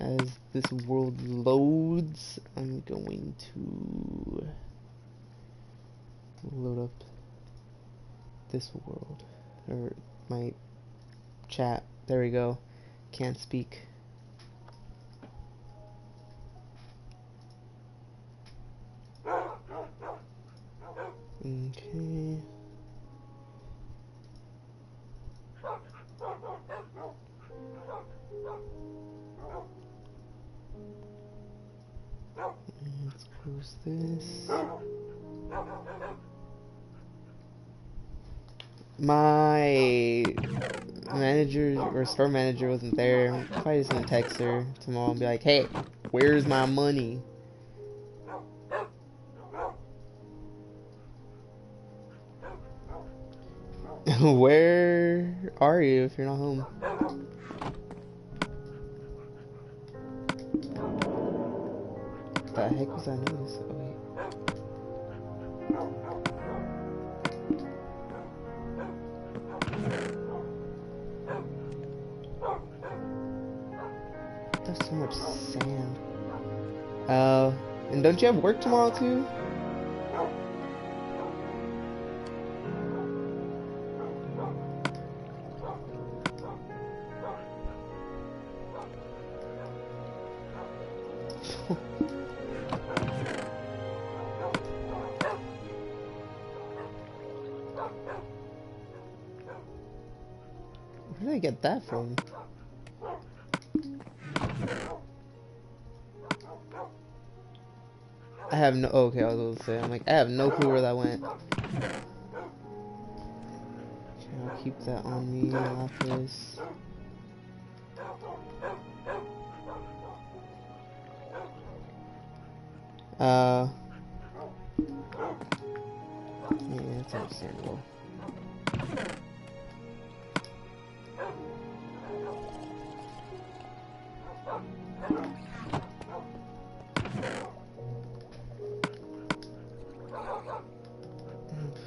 As this world loads, I'm going to load up this world, or my chat. There we go. Can't speak. Okay. Let's close this. My manager or store manager wasn't there. I'm probably just gonna text her tomorrow and be like, hey, where's my money? Where are you if you're not home? The heck was that noise? Oh, wait. There's so much sand. And don't you have work tomorrow too? Where did I get that from? I have no. Oh, okay, I was going to say. I'm like, I have no clue where that went. Okay, I'll keep that on me. Office. Yeah, that's understandable.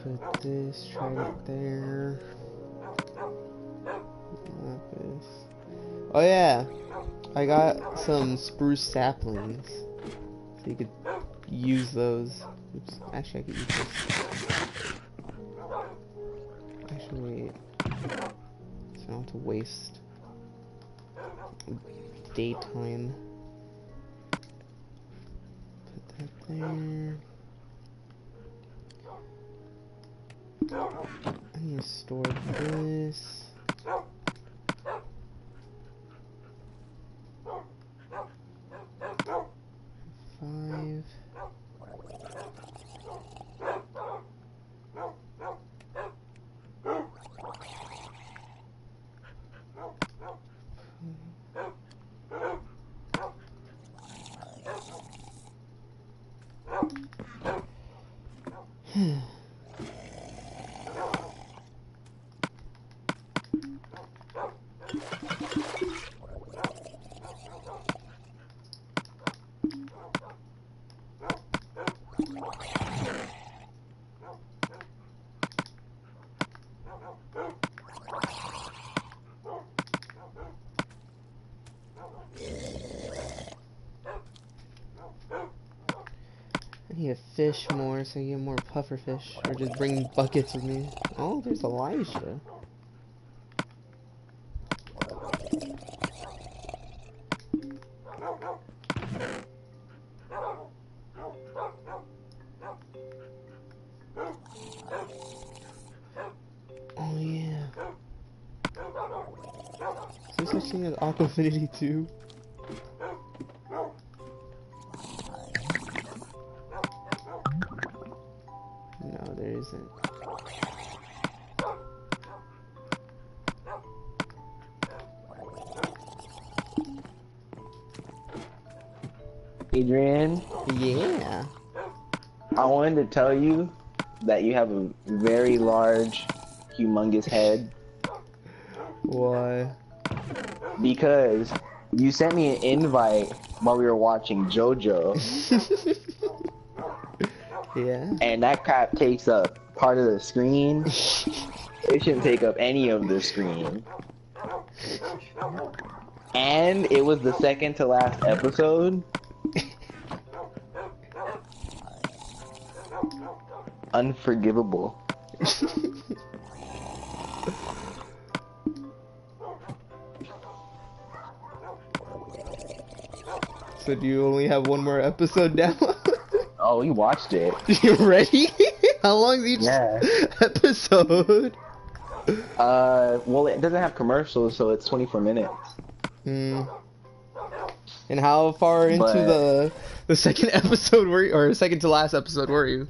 Put this, try it there. Office. Oh yeah, I got some spruce saplings, so you could use those. Oops, actually I could use this. Actually, wait. So I don't have to waste daytime. Put that there. I need to store this. 5. I need to fish more so I get more puffer fish, or just bring buckets with me. Oh, there's Elijah. Oh yeah. Is there such thing as Aquafinity too? No, there isn't. Adrian? Yeah. I wanted to tell you that you have a very large, humongous head. Why? Because you sent me an invite while we were watching JoJo. Yeah. And that crap takes up part of the screen. It shouldn't take up any of the screen. and it was the second to last episode. Unforgivable. So do you only have one more episode down? Oh, we watched it. You ready? How long is each episode? Well, it doesn't have commercials, so it's 24 minutes. Hmm. And how far into the second episode were you, or second to last episode were you?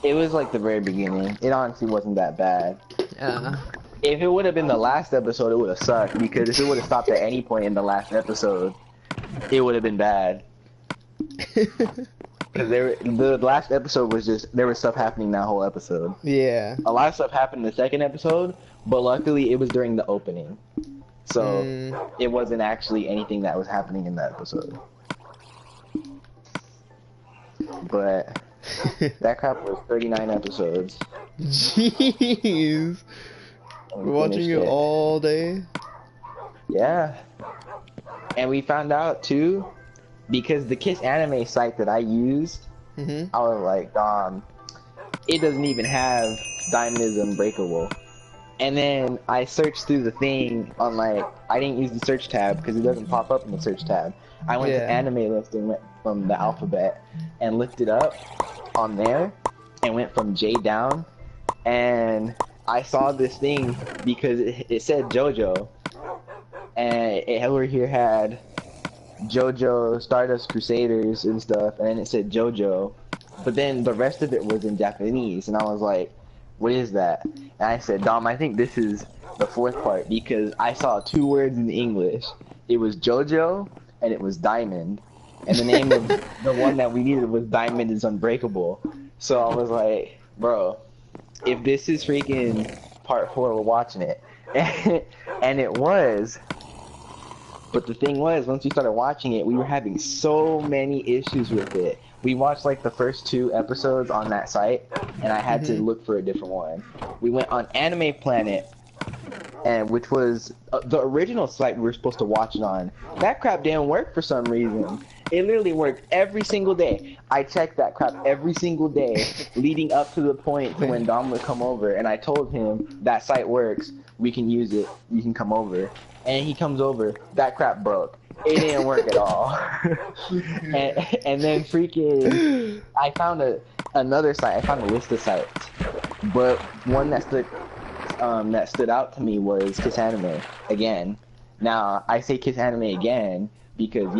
It was like the very beginning. It honestly wasn't that bad. Yeah. If it would have been the last episode, it would have sucked, because if it would have stopped at any point in the last episode, it would have been bad. Because the last episode was just, there was stuff happening that whole episode. Yeah. A lot of stuff happened in the second episode, but luckily it was during the opening. So it wasn't actually anything that was happening in that episode. But that crap was 39 episodes. Jeez. We're watching it all day? Yeah. And we found out too, because the Kiss Anime site that I used, I was like, it doesn't even have Diamond is Unbreakable. And then I searched through the thing on, like, I didn't use the search tab because it doesn't pop up in the search tab. I went to anime listing from the alphabet and looked it up on there and went from J down, and I saw this thing because it said JoJo, and it over here had JoJo Stardust Crusaders and stuff, and then it said JoJo, but then the rest of it was in Japanese, and I was like, what is that? And I said, Dom, I think this is the fourth part, because I saw two words in English. It was JoJo and it was Diamond, and the name of the one that we needed was Diamond is Unbreakable. So I was like, bro, if this is freaking part 4, we're watching it. And it was. But the thing was, once we started watching it, we were having so many issues with it. We watched like the first 2 episodes on that site, and I had to look for a different one. We went on Anime Planet, and which was the original site we were supposed to watch it on. That crap didn't work for some reason. It literally worked every single day. I checked that crap every single day, leading up to the point when Dom would come over, and I told him that site works. We can use it. You can come over. And he comes over. That crap broke. It didn't work at all. and then freaking, I found another site. I found a list of sites, but one that stood out to me was Kiss Anime again. Now I say Kiss Anime again because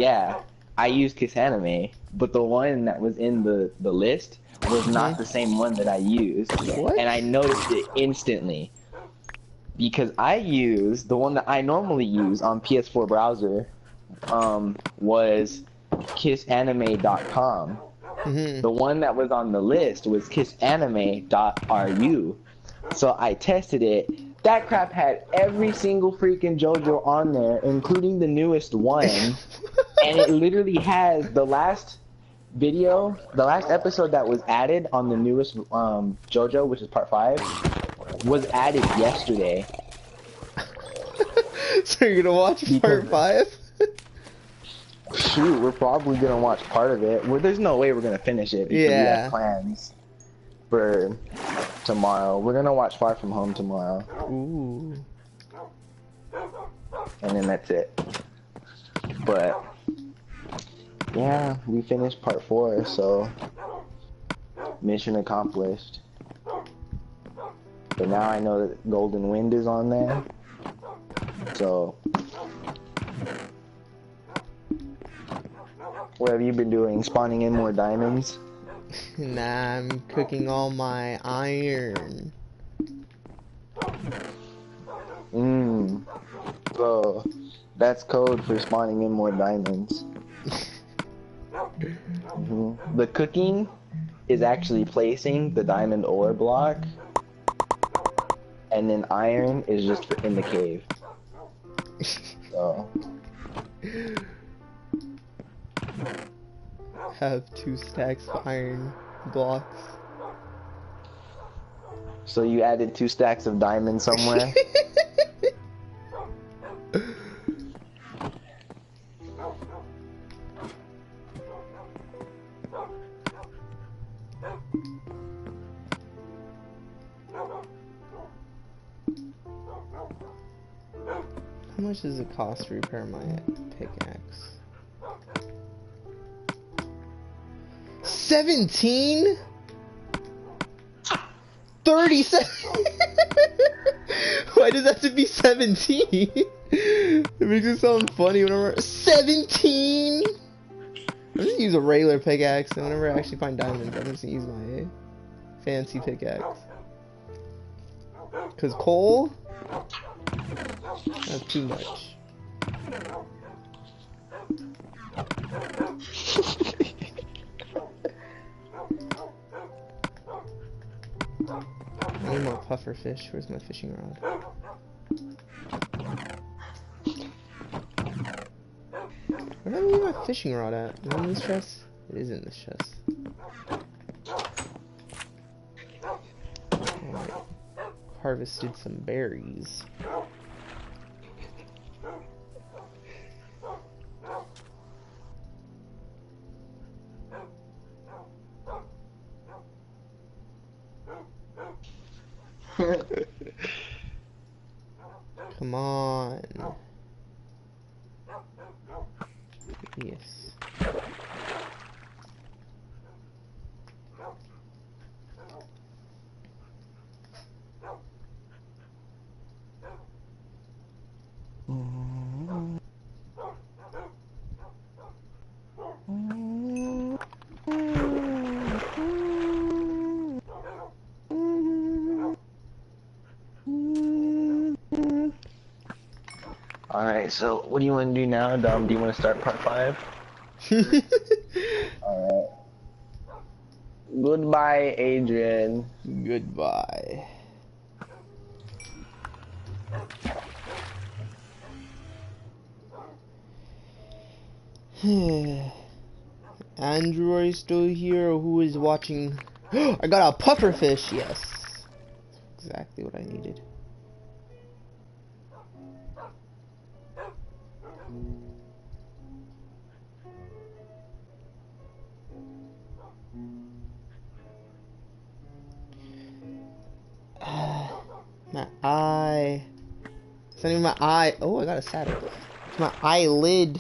I use Kiss Anime, but the one that was in the list was not the same one that I used. What? And I noticed it instantly. Because I use the one that I normally use on PS4 browser, was kissanime.com. The one that was on the list was kissanime.ru. So I tested it. That crap had every single freaking JoJo on there, including the newest one. And it literally has the last episode that was added on the newest JoJo, which is part 5. Was added yesterday. So you're gonna watch part 5? Shoot, we're probably gonna watch part of it. Well, there's no way we're gonna finish it because we have plans for tomorrow. We're gonna watch Far From Home tomorrow. Ooh. And then that's it. But yeah, we finished part 4, so mission accomplished. But now I know that Golden Wind is on there. So, what have you been doing? Spawning in more diamonds? Nah, I'm cooking all my iron. So, that's code for spawning in more diamonds. The cooking is actually placing the diamond ore block. And then iron is just for in the cave. So. Have 2 stacks of iron blocks. So you added 2 stacks of diamonds somewhere? much does it cost to repair my pickaxe? 17? 37? Why does that have to be 17? It makes it sound funny whenever 17. I'm just gonna use a regular pickaxe, and whenever I actually find diamonds, I'm just gonna use my fancy pickaxe. Cause coal, that's too much. I need more puffer fish. Where's my fishing rod? Where did I leave my fishing rod at? Is it in this chest? It is in this chest. Alright. Harvested some berries. Come on. Yes. Alright, so what do you want to do now, Dom? Do you want to start part 5? Alright. Goodbye, Adrian. Goodbye. Andrew, are you still here, or who is watching? I got a pufferfish. Yes, exactly what I needed. My eye. It's not even my eye. Oh, I got a saddle. It's my eyelid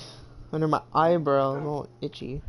under my eyebrow. I'm all itchy.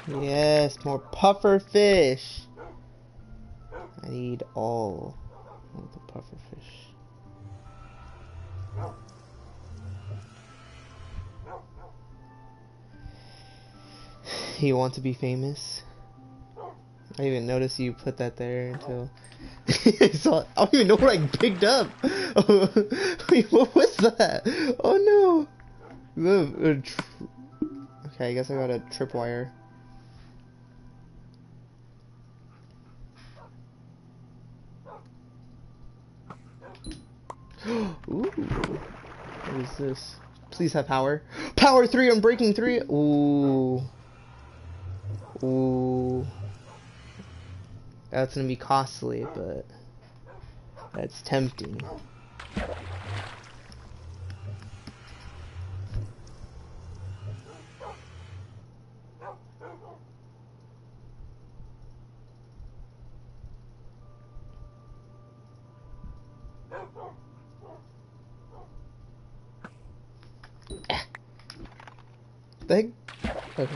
Yes, more puffer fish. I need all of the puffer fish. You want to be famous? I didn't even notice you put that there until I saw it. I don't even know what I picked up. Wait, what was that? Oh no! Okay, I guess I got a tripwire. Ooh, what is this? Please have power. Power 3 on breaking 3. Ooh. Ooh. That's gonna be costly, but That's tempting. The heck? Okay.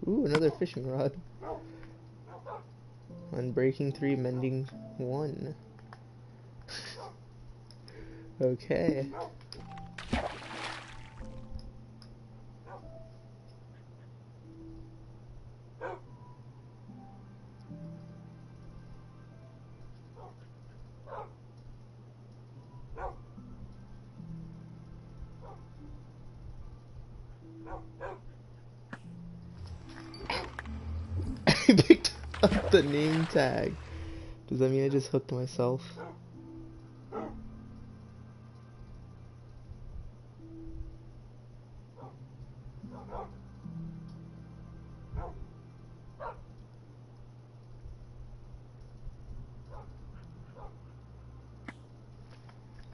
Ooh, another fishing rod. Unbreaking 3, mending 1. Okay. I picked up the name tag. Does that mean I just hooked myself?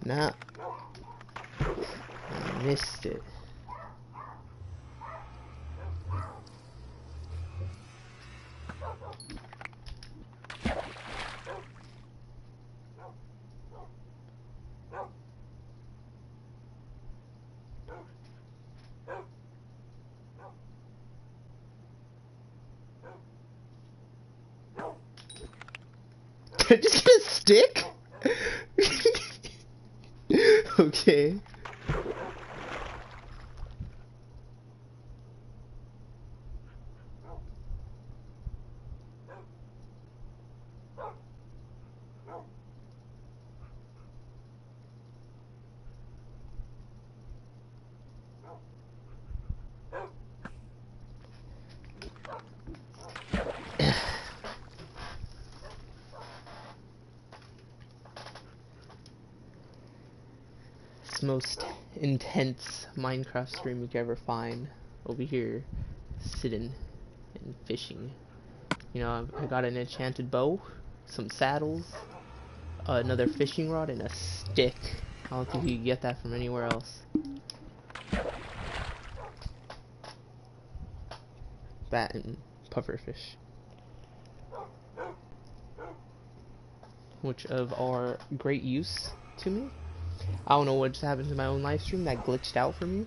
Nah. I missed it. Did I just get a stick? Okay. Most intense Minecraft stream you could ever find. Over here, sitting and fishing. You know, I got an enchanted bow, some saddles, another fishing rod, and a stick. I don't think you can get that from anywhere else. That and pufferfish, which are great use to me. I don't know what just happened to my own live stream that glitched out for me.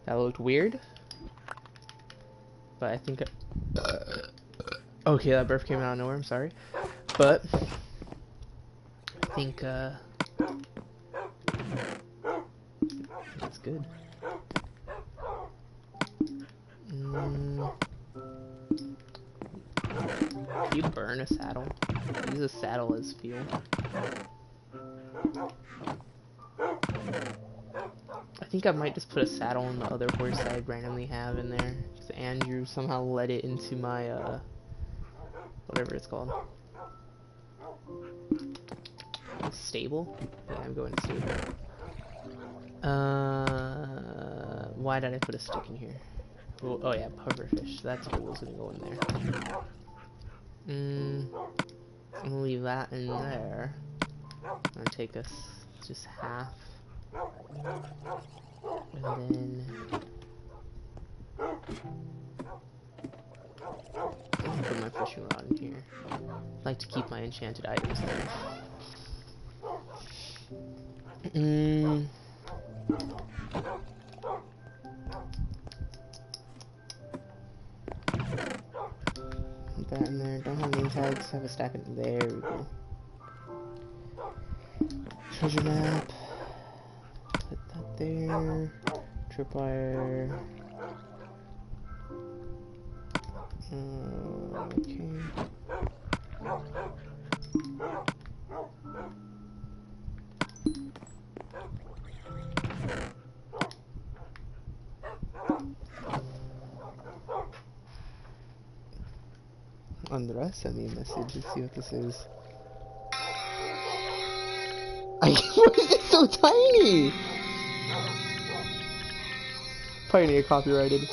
That looked weird. But I think... okay, that burp came out of nowhere, I'm sorry. But... I think, that's good. Do you burn a saddle? Use a saddle as fuel. I think I might just put a saddle on the other horse that I randomly have in there. Because Andrew somehow led it into my, whatever it's called. Stable? Yeah, I'm going to stable. Why did I put a stick in here? Oh yeah, pufferfish. That's what was gonna go in there. I'm gonna leave that in there. I'm gonna take us just half. And then I'll put my fishing rod in here. I like to keep my enchanted items there. Put that in there. Don't have name tags. Have a stack of... There we go. Treasure map. Put that there. Tripwire. Okay. Andra sent me a message. Let's see what this is. Why is it so tiny? Probably need copyrighted.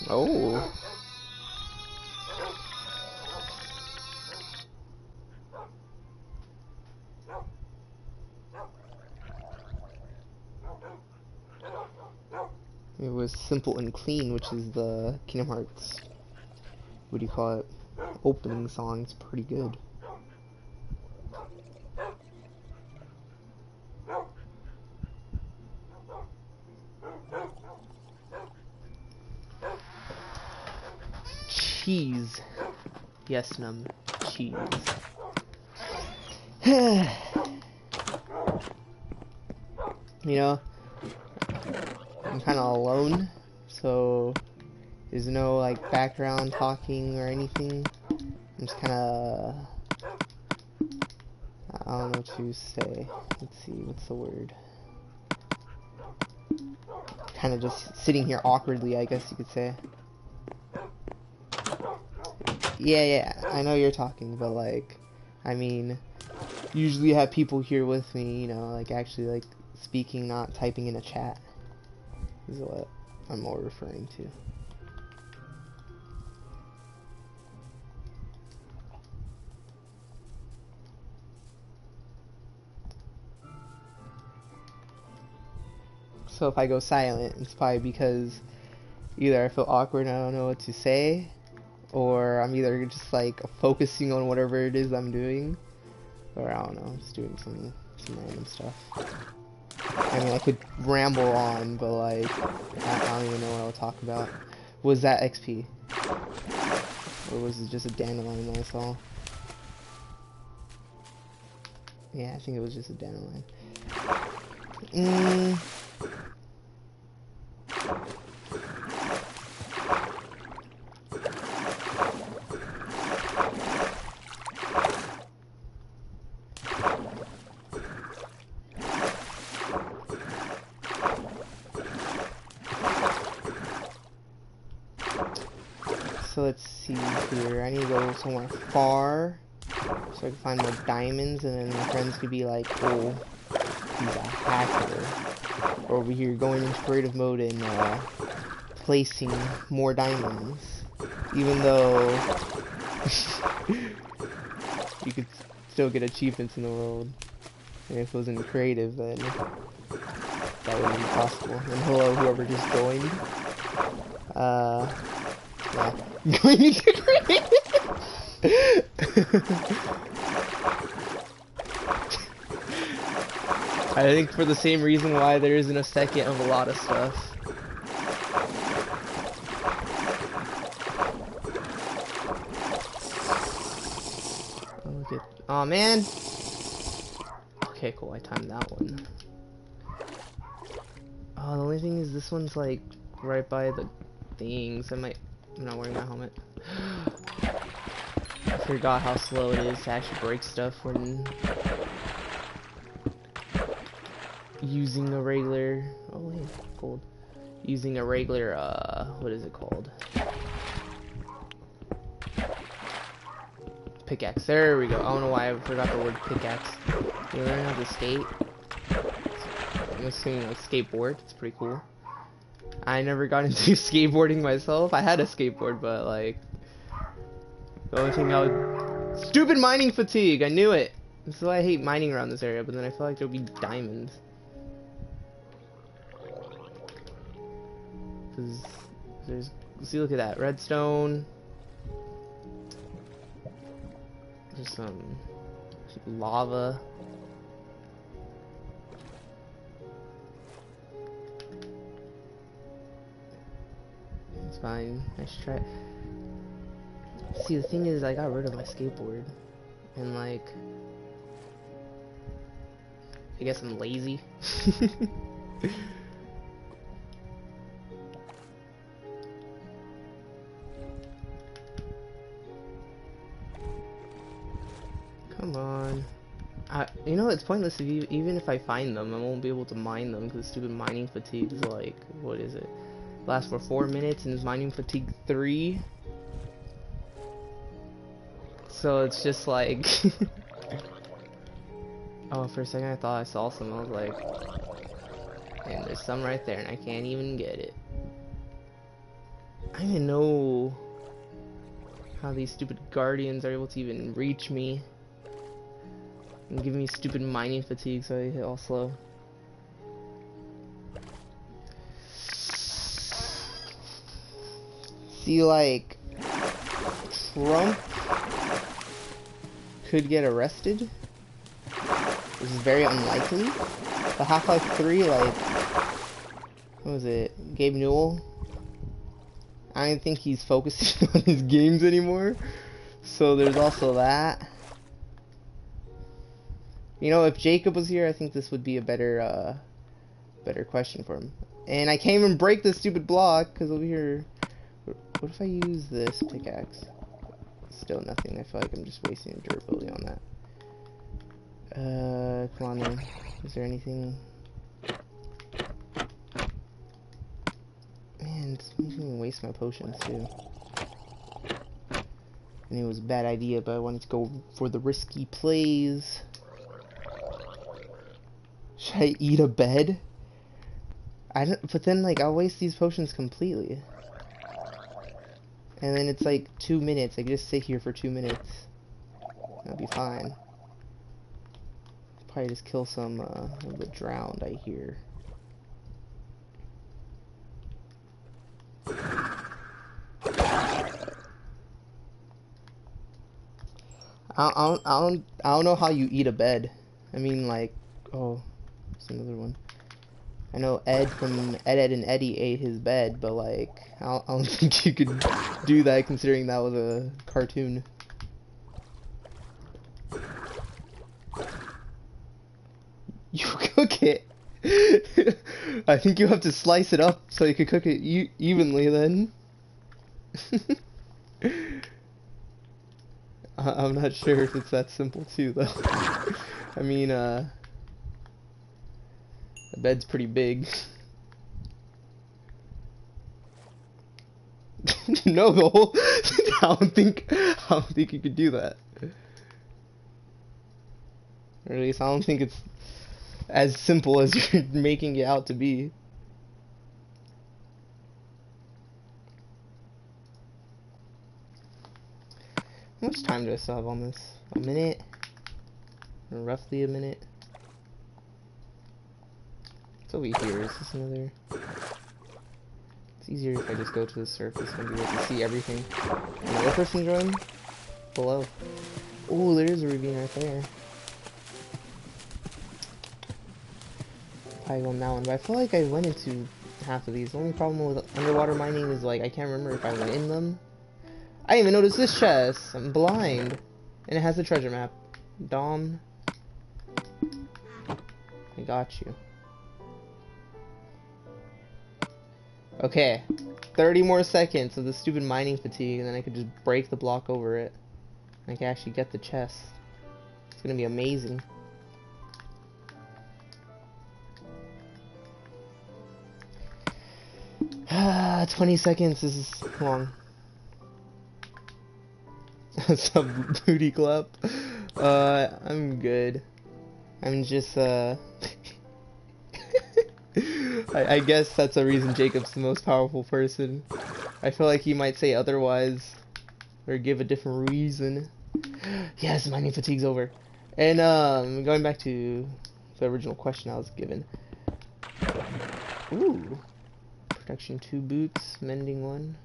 Oh. It was Simple and Clean, which is the Kingdom Hearts, what do you call it, opening song. It's pretty good. Cheese. Yes, ma'am. Cheese. You know, I'm kind of alone, so there's no like background talking or anything. I'm just kind of, I don't know what to say. Let's see, what's the word? Kind of just sitting here awkwardly, I guess you could say. Yeah, I know you're talking, but like, I mean, usually have people here with me, you know, like actually like speaking, not typing in a chat, is what I'm more referring to. So if I go silent, it's probably because either I feel awkward and I don't know what to say, or I'm either just like focusing on whatever it is I'm doing, or I don't know, just doing some random stuff. I mean, I could ramble on, but like, I don't even know what I'll talk about. Was that XP? Or was it just a dandelion that I saw? Yeah, I think it was just a dandelion. So let's see here. I need to go somewhere far so I can find more diamonds, and then my friends could be like, oh, he's a hacker. Or over here going into creative mode and placing more diamonds. Even though you could still get achievements in the world. And if it wasn't creative, then that wouldn't be possible. And hello, whoever just joined. Yeah. Going into creative. I think for the same reason why there isn't a second of a lot of stuff. Look at, oh man. Okay, cool. I timed that one. Oh, the only thing is this one's like right by the things. I'm not wearing my helmet. I forgot how slow it is to actually break stuff when using a regular, oh wait, gold. Using a regular, what is it called? Pickaxe. There we go. I don't know why I forgot the word pickaxe. You learn how to skate. I'm assuming like skateboard. It's pretty cool. I never got into skateboarding myself. I had a skateboard, but like the only thing I would, stupid mining fatigue. I knew it. That's why I hate mining around this area. But then I feel like there'll be diamonds. Cause there's, see, look at that redstone. There's some lava. It's fine. I should try. See, the thing is, I got rid of my skateboard, and like, I guess I'm lazy. Come on. You know, it's pointless if you, even if I find them, I won't be able to mine them because stupid mining fatigue is like, what is it? Lasts for 4 minutes and is mining fatigue 3. So it's just like... Oh, for a second I thought I saw some. I was like... And there's some right there and I can't even get it. I don't even know how these stupid guardians are able to even reach me. And give me stupid mining fatigue so I hit all slow. See, like, Trump could get arrested, which is very unlikely. But Half-Life 3, like, what was it, Gabe Newell? I don't think he's focusing on his games anymore. So there's also that. You know, if Jacob was here, I think this would be a better question for him. And I can't even break this stupid block, because over here... What if I use this pickaxe? Still nothing. I feel like I'm just wasting durability on that. Come on then. Is there anything... Man, it's making me waste my potions too. I knew it was a bad idea, but I wanted to go for the risky plays. Should I eat a bed? I don't, but then like I'll waste these potions completely. And then it's like 2 minutes. I can just sit here for 2 minutes. That'll be fine. Probably just kill some of the drowned, I hear. I don't know how you eat a bed. I mean, like, oh, there's another one. I know Ed from Ed and Eddie ate his bed, but like, I don't think you could do that considering that was a cartoon. You cook it. I think you have to slice it up so you can cook it evenly then. I'm not sure if it's that simple too though. I mean, the bed's pretty big. No, the whole I don't think you could do that. Or at least I don't think it's as simple as you're making it out to be. How much time do I still have on this? A minute? Or roughly a minute? It's over here. Is this another? It's easier if I just go to the surface and be able to see everything. Another person joined? Below. Oh, there is a ravine right there. Probably go on that one, but I feel like I went into half of these. The only problem with underwater mining is like I can't remember if I went in them. I didn't even notice this chest. I'm blind. And it has the treasure map. Dom. I got you. Okay. 30 more seconds of the stupid mining fatigue, and then I could just break the block over it. I can actually get the chest. It's gonna be amazing. Ah, 20 seconds. This is long. Some booty club. I'm good. I'm just I guess that's a reason Jacob's the most powerful person. I feel like he might say otherwise or give a different reason. Yes, mining fatigue's over. And going back to the original question I was given. Ooh. Protection 2 boots, mending 1.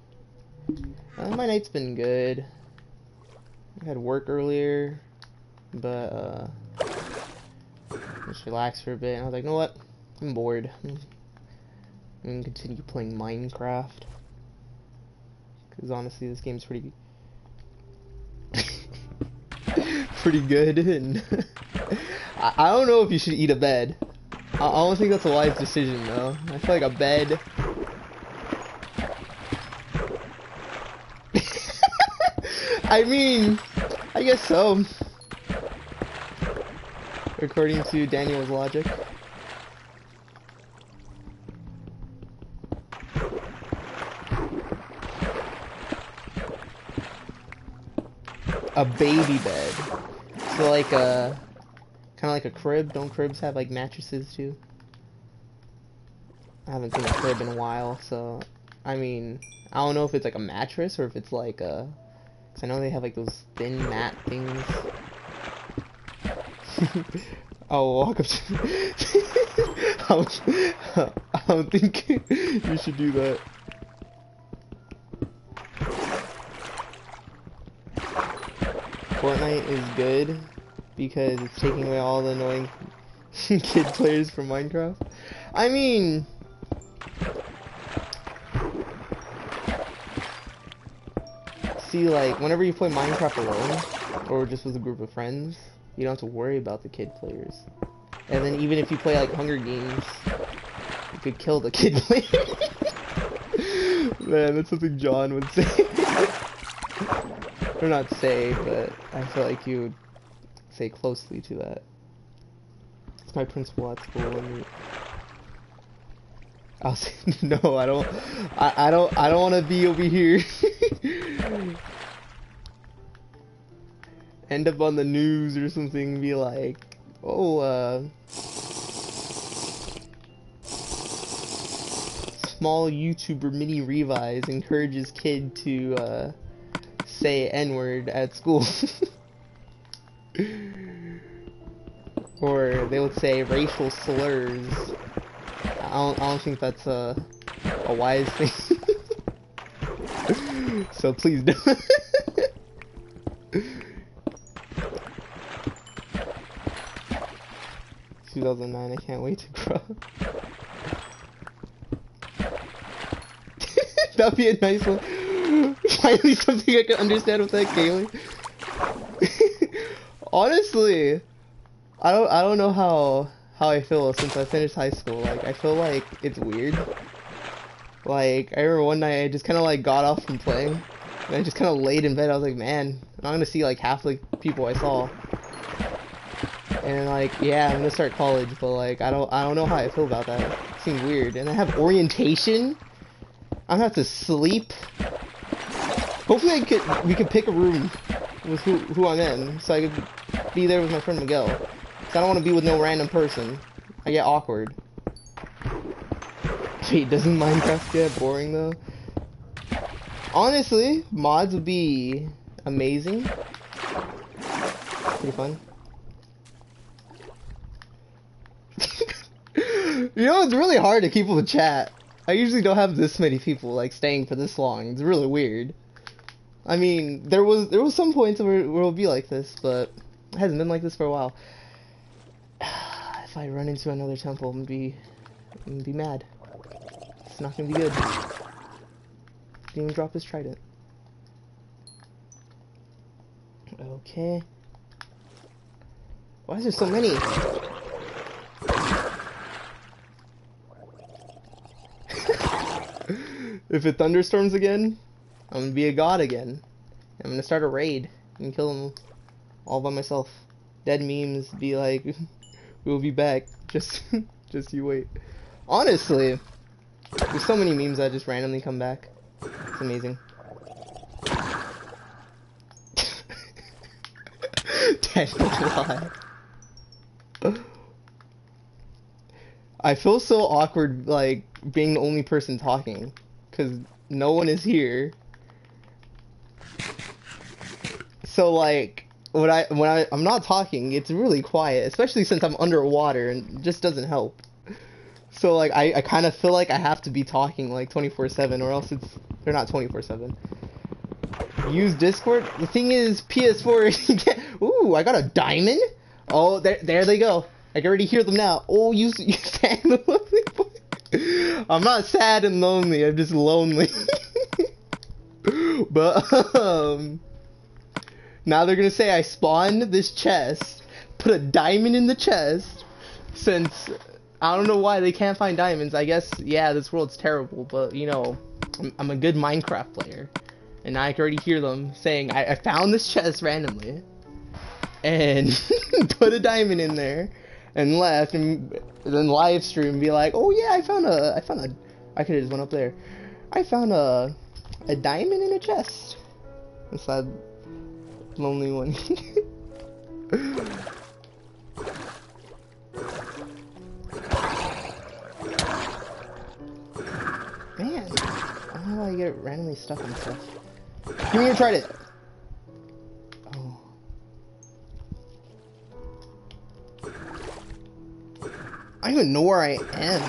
My night's been good. I had work earlier, but just relaxed for a bit. And I was like, you know what? I'm bored. I'm gonna continue playing Minecraft. Because honestly, this game's pretty pretty good. And I don't know if you should eat a bed. I don't think that's a wise decision though. I feel like a bed. I mean, I guess so. According to Daniel's logic. a baby bed. So like a kind of like a crib. Don't cribs have like mattresses too? I haven't seen a crib in a while, so I mean, I don't know if it's like a mattress or if it's like a. Cause I know they have like those thin mat things. I'll walk up to. I don't think you should do that. Fortnite is good because it's taking away all the annoying kid players from Minecraft. I mean, see, like, whenever you play Minecraft alone, or just with a group of friends, you don't have to worry about the kid players. And then even if you play, like, Hunger Games, you could kill the kid player. Man, that's something John would say. Or not say, but I feel like you would say closely to that. It's my principal at school. And I'll say, no, I don't want to be over here. End up on the news or something, be like, oh, small YouTuber Mini Revise encourages kid to, say N-word at school. Or they would say racial slurs. I don't think that's a wise thing. So please don't. 2009, I can't wait to grow up. That'd be a nice one. Finally something I can understand with that Kaylee. Honestly, I don't know how I feel since I finished high school. Like, I feel like it's weird. Like, I remember one night I just kind of like got off from playing, and I just kind of laid in bed. I was like, man, I'm not gonna see like half the people I saw. And like, yeah, I'm gonna start college, but like, I don't know how I feel about that. It seems weird. And I have orientation. I'm gonna have to sleep. Hopefully we could pick a room with who I'm in, so I could be there with my friend Miguel. Cause I don't want to be with no random person. I get awkward. Wait, doesn't Minecraft get boring though? Honestly, mods would be amazing. Pretty fun. You know, it's really hard to keep up with chat. I usually don't have this many people like staying for this long. It's really weird. I mean, there was some points where it'll be like this, but it hasn't been like this for a while. If I run into another temple, I'm gonna be mad. It's not gonna be good. Didn't even drop his trident. Okay. Why is there so many? If it thunderstorms again, I'm gonna be a god again. I'm gonna start a raid and kill them all by myself. Dead memes be like, we'll be back. Just you wait. Honestly, there's so many memes that just randomly come back. It's amazing. Dead alive. I feel so awkward, like, being the only person talking. Because no one is here. So like when I'm not talking, it's really quiet, especially since I'm underwater and it just doesn't help. So like I kind of feel like I have to be talking like 24/7 or else they're not 24/7. Use Discord. The thing is, PS4. Ooh, I got a diamond. Oh, there they go. I can already hear them now. Oh, you sad and lonely boy. I'm not sad and lonely. I'm just lonely. But now they're gonna say I spawned this chest, put a diamond in the chest, since I don't know why they can't find diamonds. I guess, yeah, this world's terrible, but you know, I'm a good Minecraft player, and I can already hear them saying I found this chest randomly, and put a diamond in there, and left, and then live stream and be like, oh yeah, I found a, I could have just went up there. I found a diamond in a chest. Inside. Lonely one. Man, I don't know how I get randomly stuck on stuff. Give me your trident. Oh. I don't even know where I am.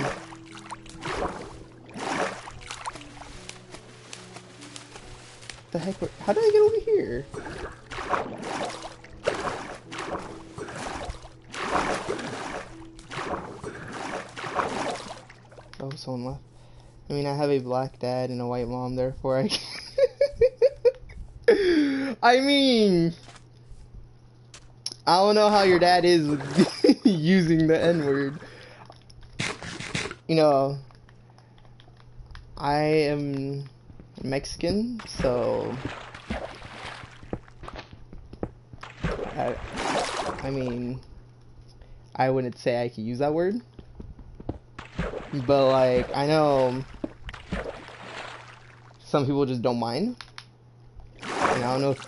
The heck? How did I get over here? Oh, someone left. I mean, I have a black dad and a white mom, therefore I can... I mean... I don't know how your dad is with using the N-word. You know... I am Mexican, so... I mean... I wouldn't say I could use that word. But, like, I know some people just don't mind. And I don't know if...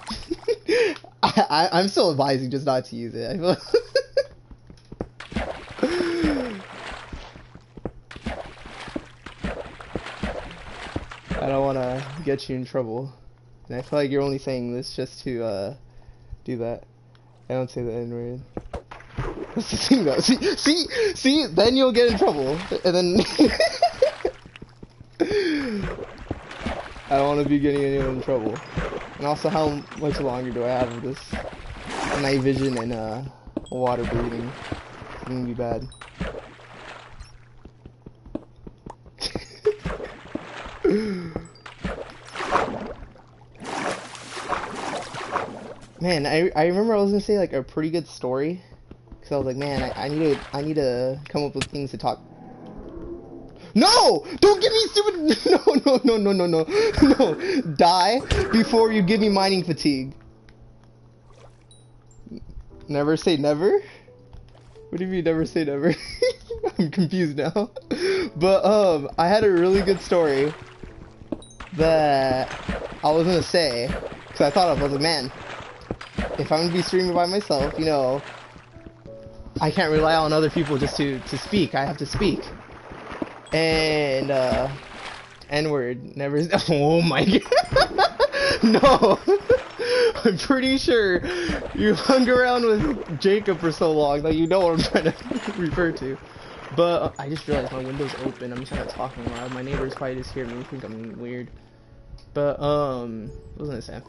I'm still advising just not to use it. I feel I don't want to get you in trouble. And I feel like you're only saying this just to do that. I don't say the N-word. That's the thing though. See, then you'll get in trouble. And then... I don't want to be getting anyone in trouble. And also, how much longer do I have of this night vision and water breathing? It's gonna be bad. Man, I remember I was gonna say like a pretty good story, cause I was like, man, I need to come up with things to talk. No! Don't give me stupid. No! Die before you give me mining fatigue. Never say never. What do you mean never say never? I'm confused now. But I had a really good story that I was gonna say, cause I thought of. I was like, man, if I'm gonna be streaming by myself, you know, I can't rely on other people just to speak. I have to speak. And N-word never. Oh my god. No. I'm pretty sure you hung around with Jacob for so long that you know what I'm trying to refer to. But I just realized my window's open. I'm just kind of talking loud. My neighbors probably just hear me and think I'm weird. But what was I gonna say?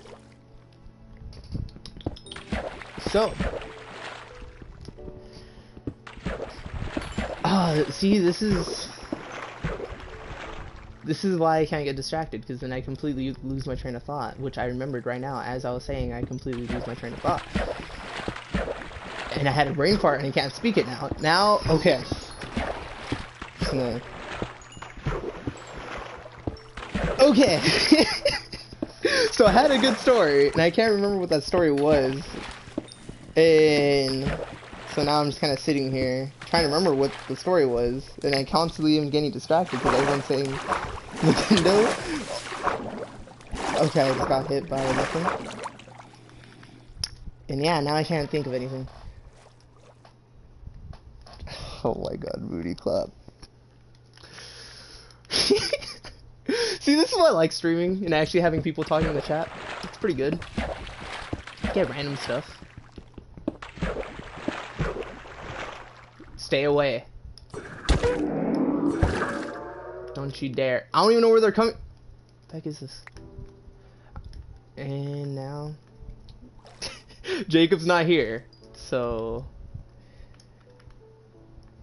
So, see, this is why I can't get distracted, because then I completely lose my train of thought, which I remembered right now. As I was saying, I completely lose my train of thought. And I had a brain fart and I can't speak it now. Now, okay. Just gonna... Okay. So I had a good story, and I can't remember what that story was. And so now I'm just kind of sitting here trying to remember what the story was, and I constantly am getting distracted because everyone's saying Nintendo. Okay, I just got hit by nothing. And yeah, now I can't think of anything. Oh my god, booty clap. See, this is why I like streaming and actually having people talking in the chat. It's pretty good. Get random stuff. Stay away. Don't you dare. I don't even know where they're coming. What the heck is this? And now Jacob's not here, so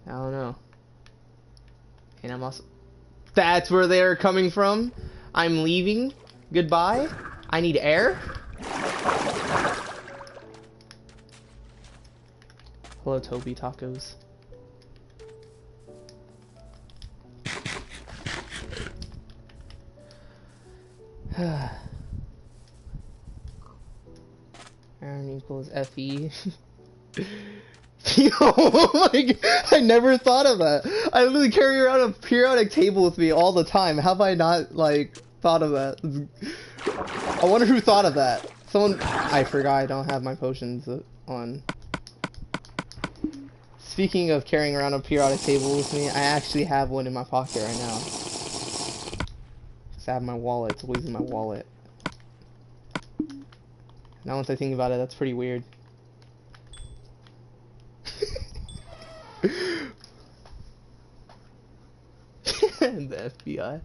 I don't know. And I'm also... That's where they're coming from. I'm leaving. Goodbye. I need air. Hello, Toby Tacos. Aaron equals FE. Oh my god, I never thought of that. I literally carry around a periodic table with me all the time. How have I not, like, thought of that? I wonder who thought of that. Someone, I forgot I don't have my potions on. Speaking of carrying around a periodic table with me, I actually have one in my pocket right now. Cause I have my wallet. It's always in my wallet. Now once I think about it, that's pretty weird. The FBI.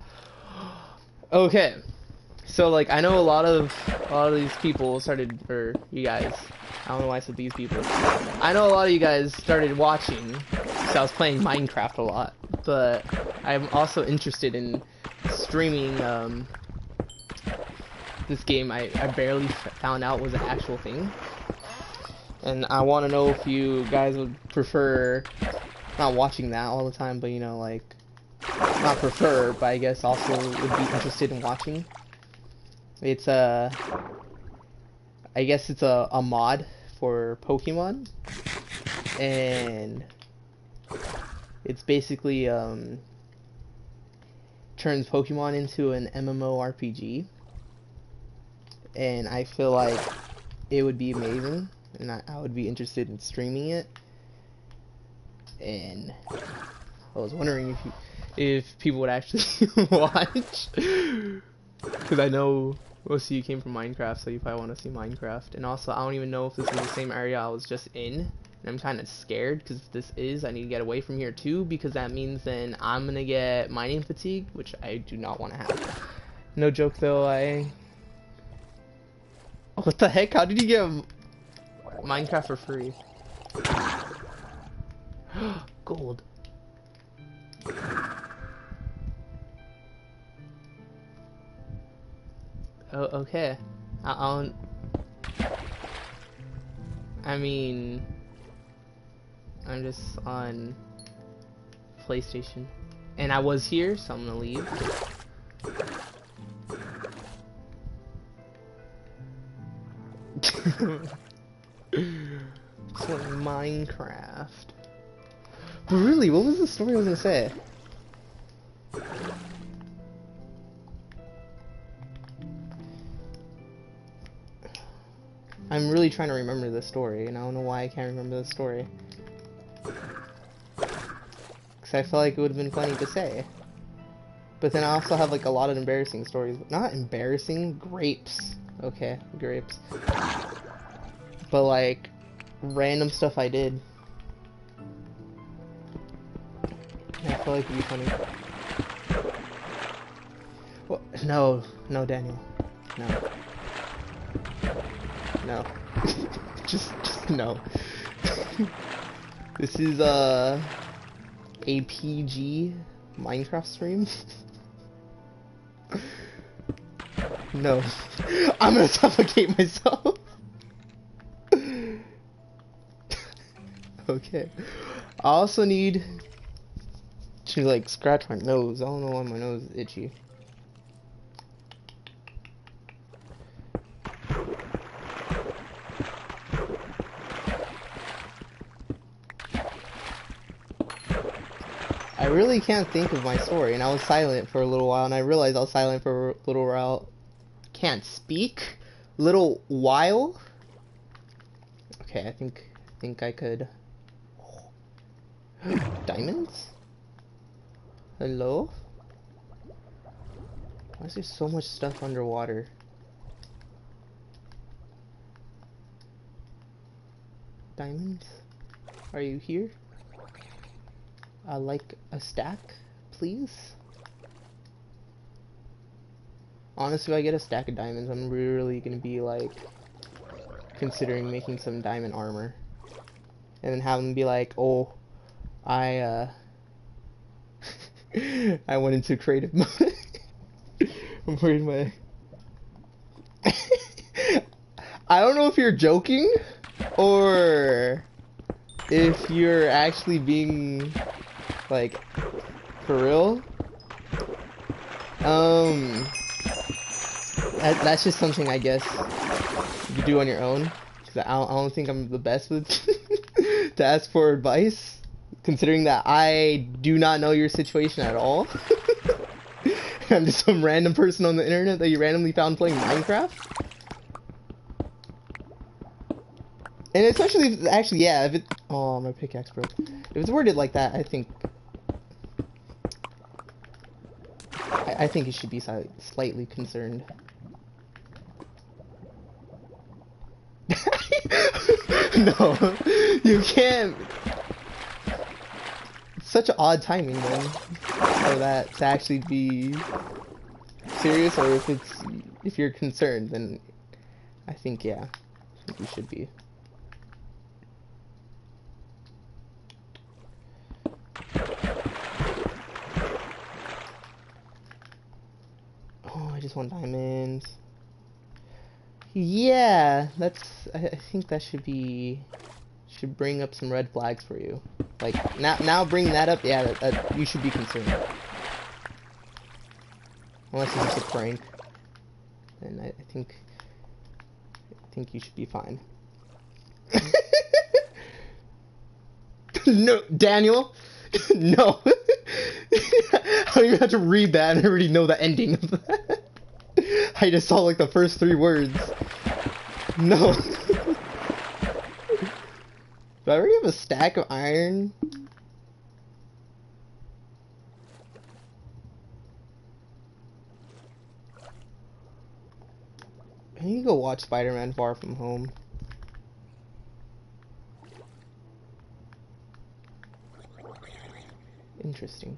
Okay. So like I know a lot of these people started, or you guys, I don't know why I said these people. I know a lot of you guys started watching, so I was playing Minecraft a lot, but I'm also interested in streaming this game I barely found out was an actual thing. And I want to know if you guys would prefer not watching that all the time, but you know, like, not prefer, but I guess also would be interested in watching. It's I guess it's a mod for Pokemon, and it's basically turns Pokemon into an MMORPG, and I feel like it would be amazing, and I would be interested in streaming it. And I was wondering if people would actually watch, because I know most of you came from Minecraft, so you probably want to see Minecraft. And also, I don't even know if this is the same area I was just in, and I'm kind of scared, because if this is, I need to get away from here too, because that means then I'm gonna get mining fatigue, which I do not want to have. No joke though, what the heck? How did you get Minecraft for free? Gold. Oh, okay. I mean, I'm just on PlayStation, and I was here, so I'm gonna leave. Playing Minecraft. But really, what was the story I was gonna say? I'm really trying to remember the story, and I don't know why I can't remember the story. Because I feel like it would have been funny to say. But then I also have like a lot of embarrassing stories. Not embarrassing, grapes. Okay, grapes. But like, random stuff I did. I feel like it'd be funny. Well, no, Daniel. No. No. just no. This is a PG Minecraft stream. No. I'm gonna suffocate myself. Okay. I also need to like scratch my nose. I don't know why my nose is itchy. I really can't think of my story, and I was silent for a little while, and I realized I was silent for a little while. Can't speak? Little while? Okay, I think I could. Diamonds? Hello? Why is there so much stuff underwater? Diamonds? Are you here? Like a stack, please? Honestly, if I get a stack of diamonds, I'm really gonna be like considering making some diamond armor, and then have them be like, "Oh, I I went into creative mode." I'm worried my. I don't know if you're joking or if you're actually being like for real. That's just something I guess you do on your own. Cause I don't think I'm the best with to ask for advice, considering that I do not know your situation at all. I'm just some random person on the internet that you randomly found playing Minecraft. And especially if, actually, yeah, if it, oh, my pickaxe broke. If it's worded like that, I think you should be slightly concerned. No, you can't. It's such odd timing then for that to actually be serious, or if you're concerned, then I think, yeah, I think you should be. Oh, I just want diamonds. Yeah, I think that should bring up some red flags for you. Like, now bring that up, yeah, you should be concerned. Unless it's just a prank. And I think you should be fine. No, Daniel! No! I don't even have to read that, I already know the ending of that. I just saw like the first 3 words. No. Do I already have a stack of iron? I need to go watch Spider-Man Far From Home. Interesting.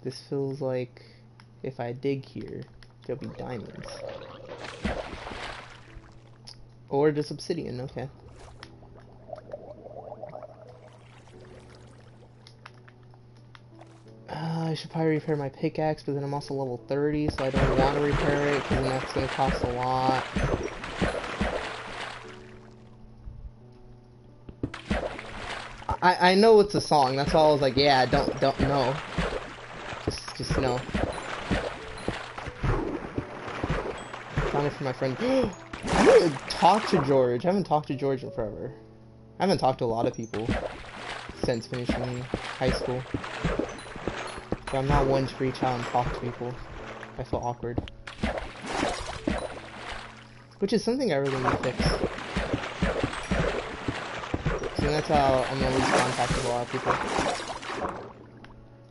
This feels like if I dig here, there'll be diamonds. Or just obsidian, okay. I should probably repair my pickaxe, but then I'm also level 30, so I don't want to repair it, because then that's going to cost a lot. I know it's a song, that's why I was like, yeah, don't know. Just know. Found it for my friend. I need to talk to George. I haven't talked to George in forever. I haven't talked to a lot of people since finishing high school. But I'm not one to reach out and talk to people. I feel awkward. Which is something I really need to fix. So that's how I'm gonna lose contact with a lot of people.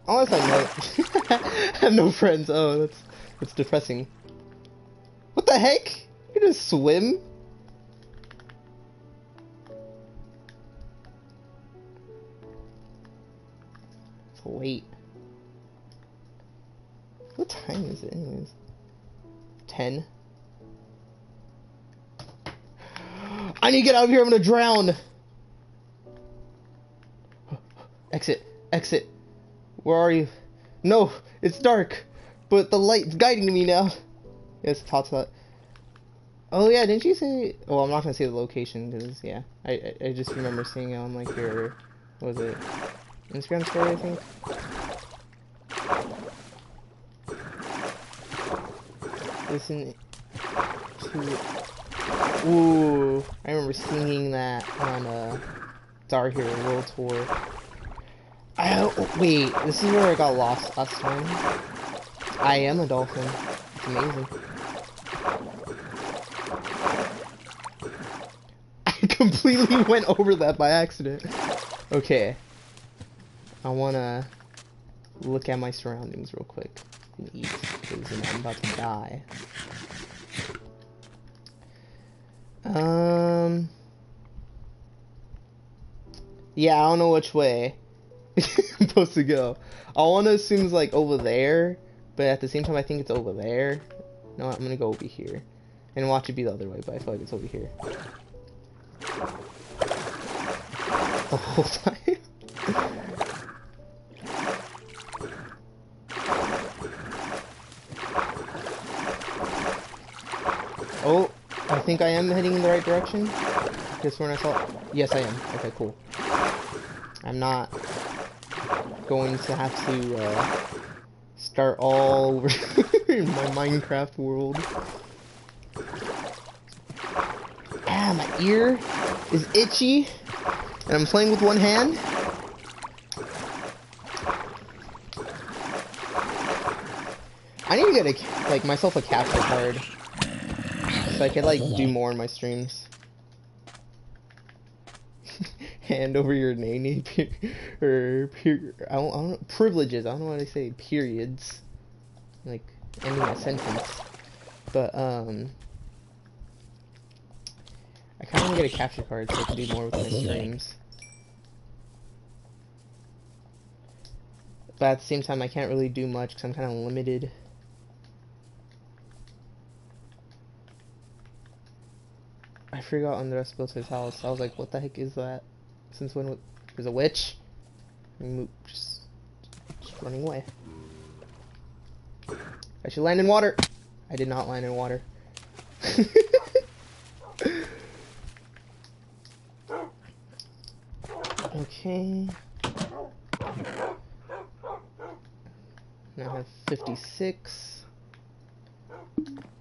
Unless I know. I have no friends. Oh, that's depressing. What the heck? You can just swim? It's late. What time is it anyways? 10? I need to get out of here, I'm gonna drown! Exit, exit. Where are you? No, it's dark, but the light's guiding me now. Yes, hotspot. Oh yeah, didn't you say? Well, I'm not gonna say the location because yeah, I just remember seeing it on like your, what was it, Instagram story, I think. Listen to. Ooh, I remember singing that on Star Hero World Tour. Wait, this is where I got lost last time. I am a dolphin. It's amazing. I completely went over that by accident. Okay. I wanna look at my surroundings real quick and eat, because you know, I'm about to die. Yeah, I don't know which way I'm supposed to go. I want to assume it's like over there, but at the same time I think it's over there. No, I'm gonna go over here and watch it be the other way, but I feel like it's over here the whole time. Oh, I think I am heading in the right direction. Just when I saw it. Yes, I am. Okay, cool. I'm not going to have to start all over in my Minecraft world. Ah, my ear is itchy, and I'm playing with one hand. I need to get like myself a capture card so I could like do more in my streams. hand over your name or I don't know, privileges. I don't know why they say periods, like ending a sentence. But I kind of want to get a capture card so I can do more with my streams. But at the same time, I can't really do much because I'm kind of limited. I forgot Andres built his house. I was like, what the heck is that? Since when? There's a witch? Just running away. I should land in water. I did not land in water. Okay. Now I have 56.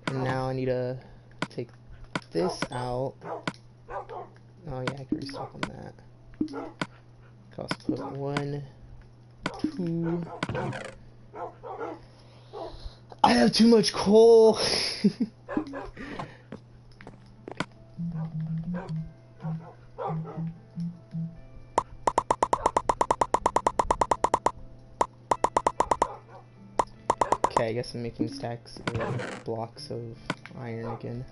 And now I need to take this out. Oh yeah, I can restock on that. Cost put 1, 2. I have too much coal. Okay, I guess I'm making stacks of blocks of iron again.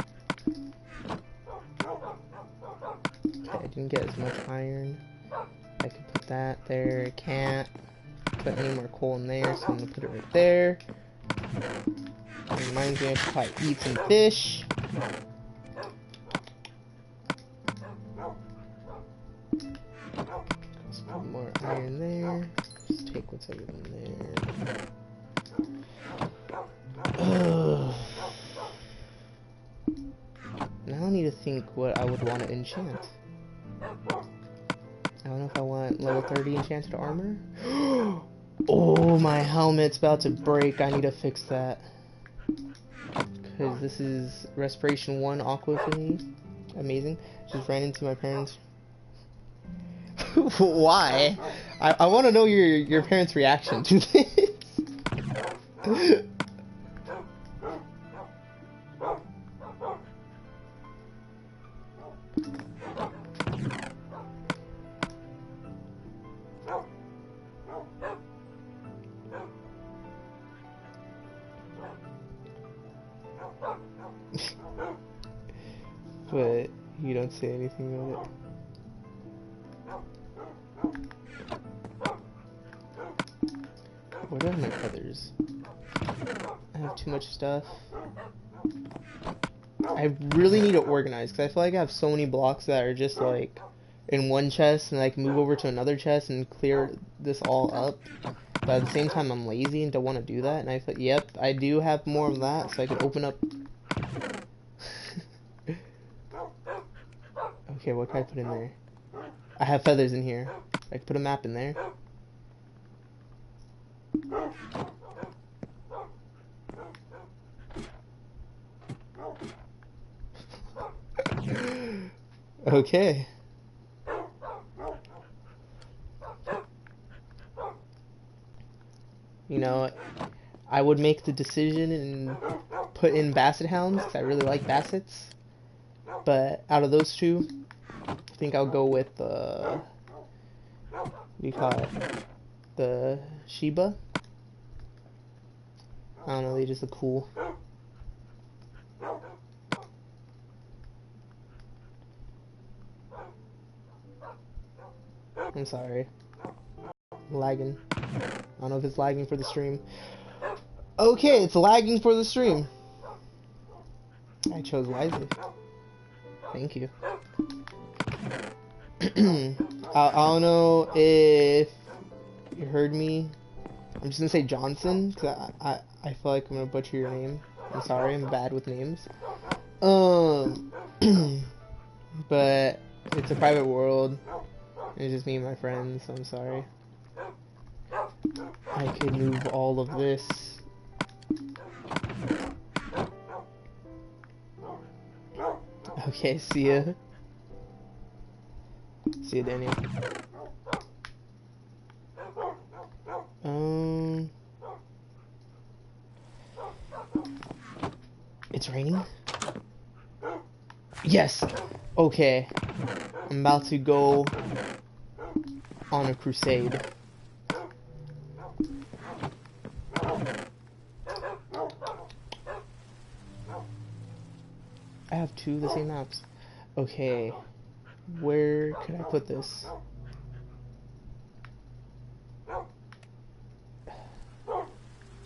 Okay, I didn't get as much iron. I could put that there. Can't put any more coal in there, so I'm gonna put it right there. It reminds me I should probably eat some fish. Let's put more iron there. Just take what's over in there. Now I need to think what I would want to enchant. I don't know if I want level 30 enchanted armor. Oh, my helmet's about to break. I need to fix that. Because this is Respiration 1 Aqua for me. Amazing. Just ran into my parents. Why? I want to know your parents' reaction to this. But you don't say anything about it. What are my feathers? I have too much stuff. I really need to organize because I feel like I have so many blocks that are just like in one chest, and I can move over to another chest and clear this all up. But at the same time, I'm lazy and don't want to do that. And I thought, yep, I do have more of that, so I can open up. Okay, what can I put in there? I have feathers in here. I can put a map in there. Okay. You know, I would make the decision and put in Basset Hounds because I really like Bassets. But out of those two, I think I'll go with what do you call it? The Shiba. I don't know, they just look cool. I'm sorry. I'm lagging. I don't know if it's lagging for the stream. Okay, it's lagging for the stream. I chose wisely. Thank you. I don't know if you heard me. I'm just gonna say Johnson because I feel like I'm gonna butcher your name. I'm sorry, I'm bad with names. But it's a private world. It's just me and my friends, so I'm sorry. I could move all of this. Okay, see ya. See ya, Daniel. It's raining? Yes! Okay. I'm about to go on a crusade. I have two of the same maps. Okay, where can I put this?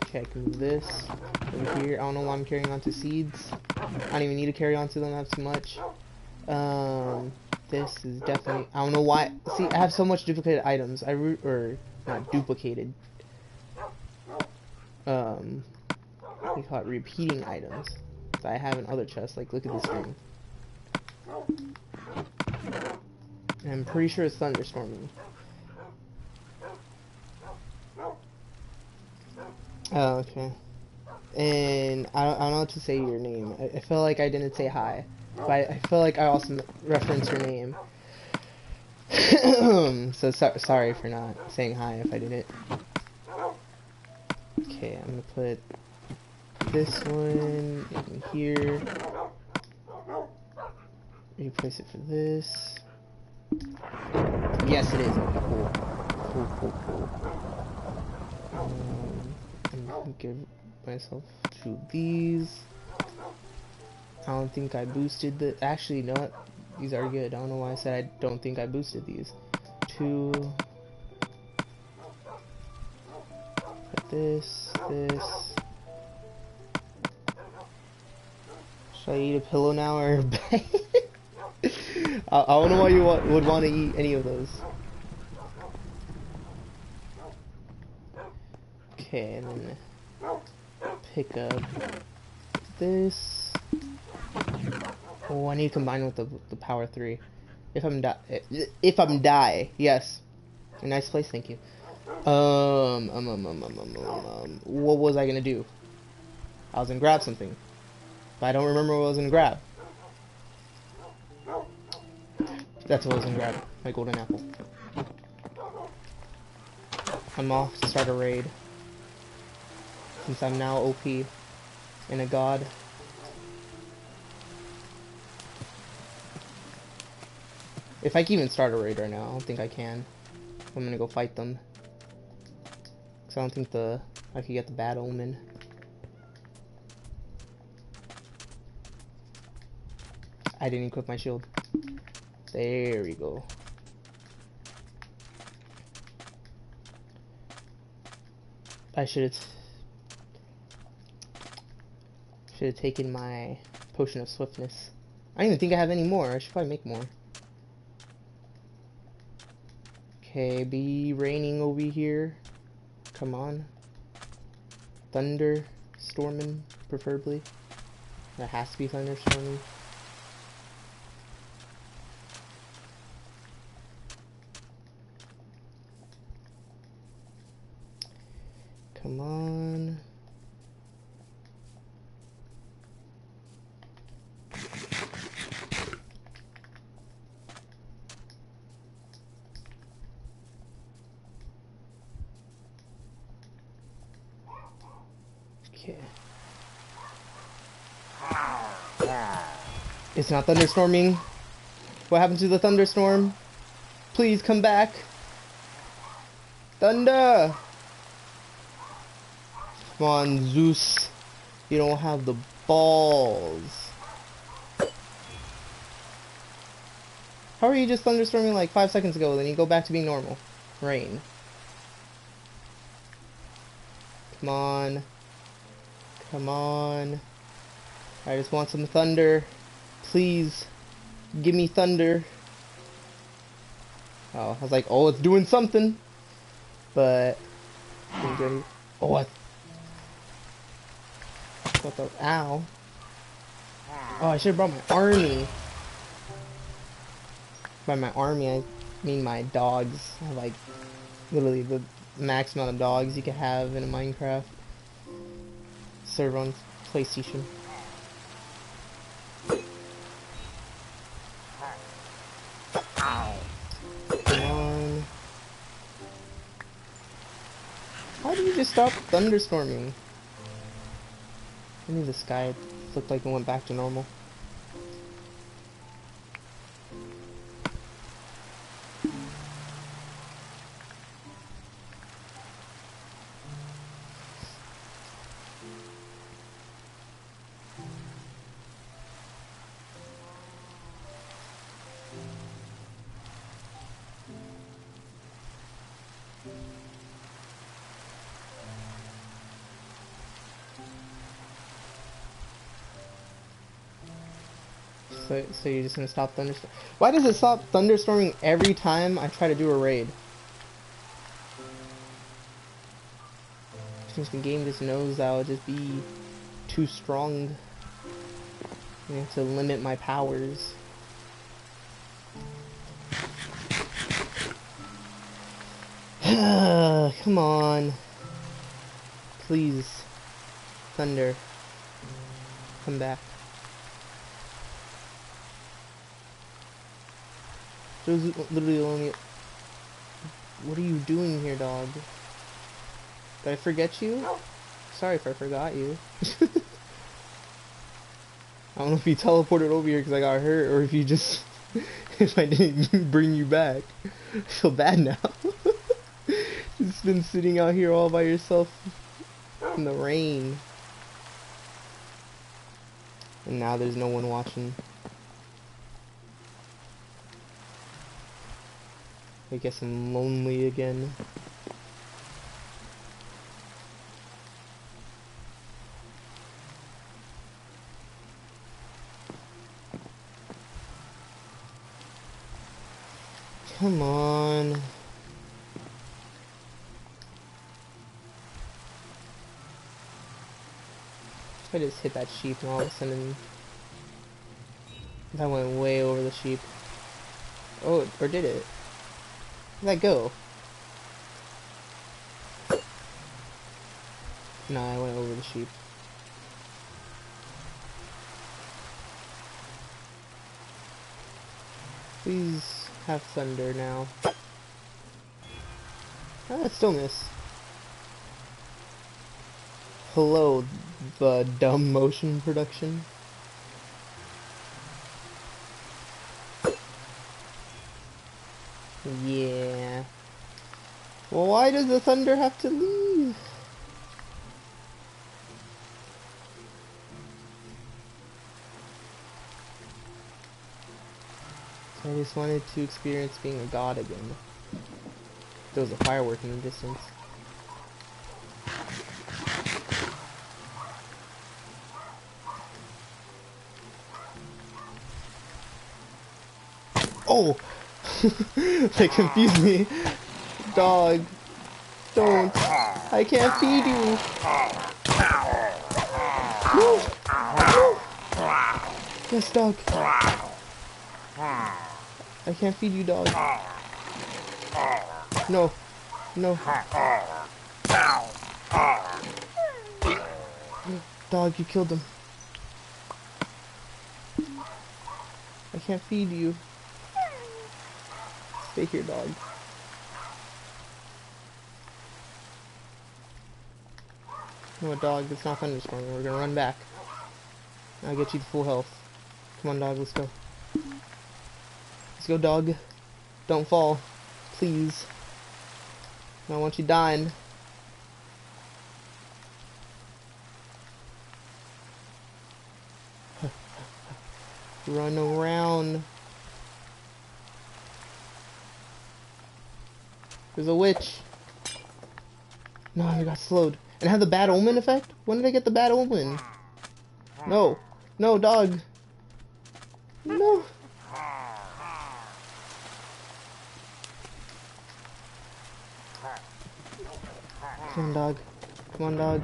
Okay, I can move this over here. I don't know why I'm carrying on to seeds. I don't even need to carry on to them that too much. This is definitely, I don't know why. See, I have so much duplicated items. Or not duplicated. What do you call it? Repeating items that I have in other chests. Like, look at this ring. And I'm pretty sure it's thunderstorming. Oh, okay. And I don't know what to say your name. I feel like I didn't say hi. But I feel like I also referenced your name. Sorry for not saying hi if I didn't. Okay, I'm gonna put this one in here. Replace it for this. Yes, it is. Okay, cool. Cool. I'm gonna give myself 2 of these. I don't think I boosted the. Actually, you know what? These are good. I don't know why I said I don't think I boosted these. 2. Put this. Should I eat a pillow now or a bed? I don't know why you would want to eat any of those. Okay, and then pick up this. Oh, I need to combine with the power 3. If I'm die, yes. A nice place, thank you. What was I gonna do? I was gonna grab something, but I don't remember what I was gonna grab. That's what I was gonna grab. My golden apple. I'm off to start a raid. Since I'm now OP and a god. If I can even start a raid right now, I don't think I can. I'm gonna go fight them. Cause I don't think I could get the bad omen. I didn't equip my shield. There we go. I should have taken my potion of swiftness. I don't even think I have any more. I should probably make more. Okay, be raining over here. Come on. Thunder storming, preferably. That has to be thunderstorming. Come on. Okay. It's not thunderstorming. What happened to the thunderstorm? Please come back. Thunder! Come on, Zeus. You don't have the balls. How are you just thunderstorming like 5 seconds ago, then you go back to being normal? Rain. Come on. Come on. I just want some thunder. Please. Give me thunder. Oh, I was like, oh, it's doing something. But... oh, what the... ow. Oh, I should have brought my army. By my army, I mean my dogs. I have like, literally the max amount of dogs you can have in a Minecraft server on PlayStation. Come on. How did you just stop thunderstorming? Maybe the sky looked like it went back to normal. So you're just gonna stop thunderstorming? Why does it stop thunderstorming every time I try to do a raid? Since the game just knows that I'll just be too strong. I have to limit my powers. Come on. Please. Thunder. Come back. There's literally only... What are you doing here, dog? Did I forget you? Sorry if I forgot you. I don't know if you teleported over here because I got hurt, or if you just... if I didn't bring you back. I feel bad now. Just been sitting out here all by yourself in the rain. And now there's no one watching. I guess I'm lonely again. Come on. I just hit that sheep and all of a sudden that went way over the sheep. Oh, or did it? Where'd that go? No, I went over the sheep. Please have thunder now. Ah, I still miss. Hello, the dumb motion production. Yeah. Well, why does the thunder have to leave? I just wanted to experience being a god again. There was a firework in the distance. Oh! They confused me. Dog. Don't. I can't feed you. No. No. Yes, dog. I can't feed you, dog. No. No. Dog, you killed him. I can't feed you. Stay here, dog. No, dog, it's not thunderstorming. We're gonna run back. I'll get you to full health. Come on, dog, let's go. Let's go, dog. Don't fall. Please. I don't want you dying. Run around. There's a witch. No, I got slowed. And it had the bad omen effect? When did I get the bad omen? No. No, dog. No. Come on, dog. Come on, dog.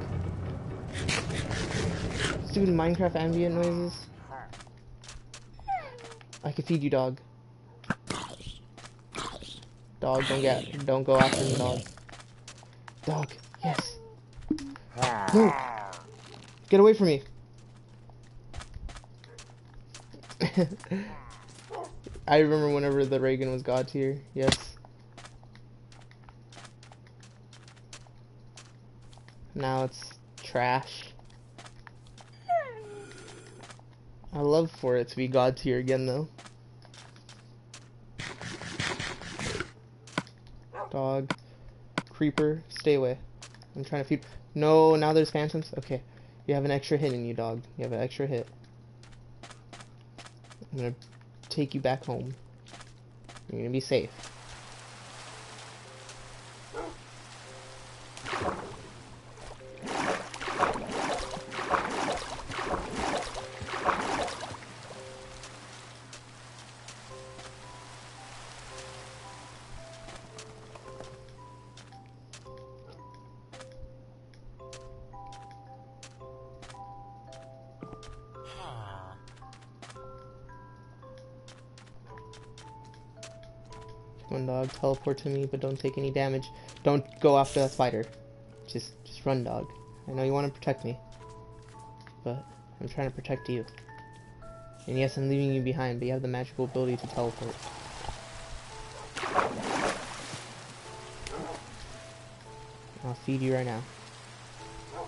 Stupid Minecraft ambient noises. I can feed you, dog. Dog, don't go after me, dog. Dog, yes. No! Get away from me! I remember whenever the Reagan was god tier, yes. Now it's trash. I love for it to be god tier again, though. Dog. Creeper, stay away. I'm trying to feed. No, now there's phantoms. Okay. You have an extra hit in you, dog. You have an extra hit. I'm gonna take you back home. You're gonna be safe. One dog, teleport to me, but don't take any damage. Don't go after that spider. Just run, dog. I know you want to protect me, but I'm trying to protect you. And yes, I'm leaving you behind, but you have the magical ability to teleport. I'll feed you right now.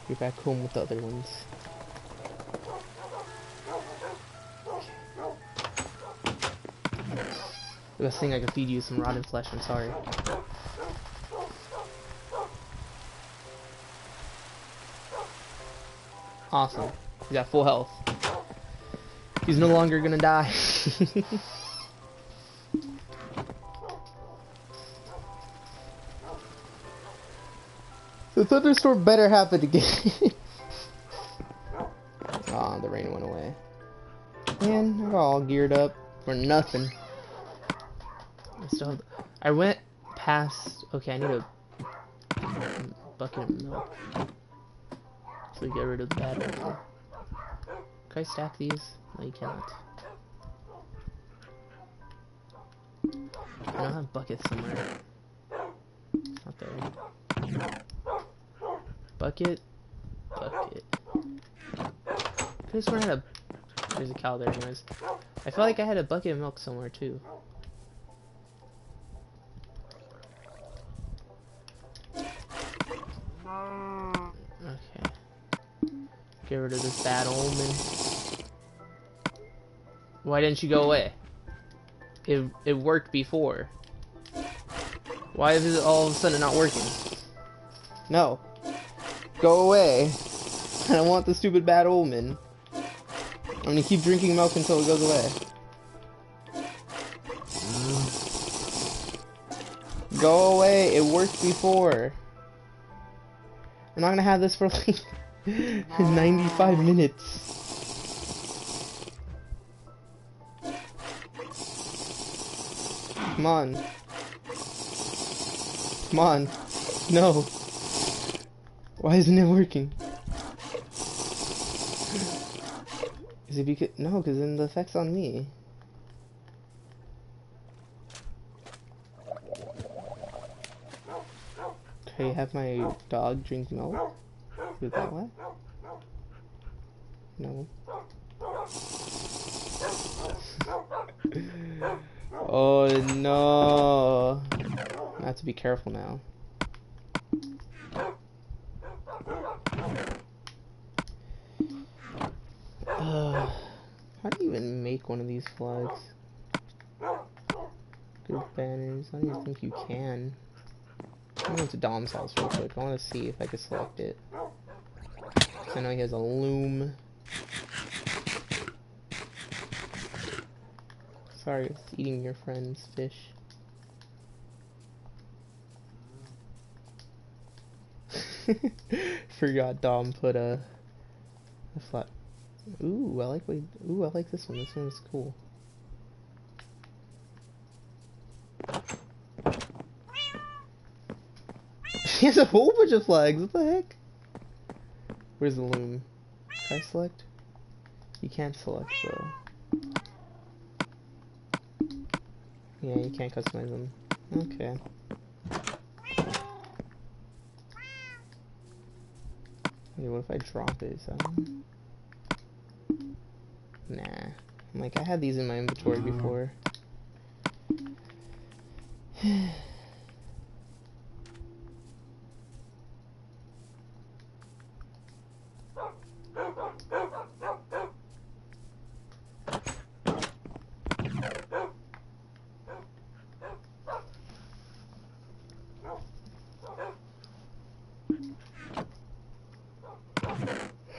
You're back home with the other ones. The best thing I can feed you is some rotten flesh, I'm sorry. Awesome. He's got full health. He's no longer gonna die. The thunderstorm better happen again. Aw, the rain went away. Man, I got all geared up for nothing. I went past. Okay, I need a bucket of milk. So we get rid of the bad one. Can I stack these? No, you cannot. I don't have buckets somewhere. Not there. Bucket. Bucket. I just had a. There's a cow there, anyways. I feel like I had a bucket of milk somewhere too. Okay. Get rid of this bad omen. Why didn't you go away? It worked before. Why is it all of a sudden not working? No. Go away. I don't want the stupid bad omen. I'm gonna keep drinking milk until it goes away. Go away. It worked before. I'm not gonna have this for like 95 minutes. Come on. Come on. No. Why isn't it working? Is it because... No, because then the effect's on me. Okay, have my dog drink milk? Is that what? No. Oh no. I have to be careful now. How do you even make one of these flags? Good banners. I don't even think you can. I'm going to Dom's house real quick. I want to see if I can select it. I know he has a loom. Sorry, it's eating your friend's fish. Forgot Dom put a flat. Ooh, I like this one. This one's cool. He has a whole bunch of flags. What the heck? Where's the loom? Can I select? You can't select though. Yeah, you can't customize them. Okay. Wait, what if I drop it? Is that one? Nah. I'm like, I had these in my inventory before.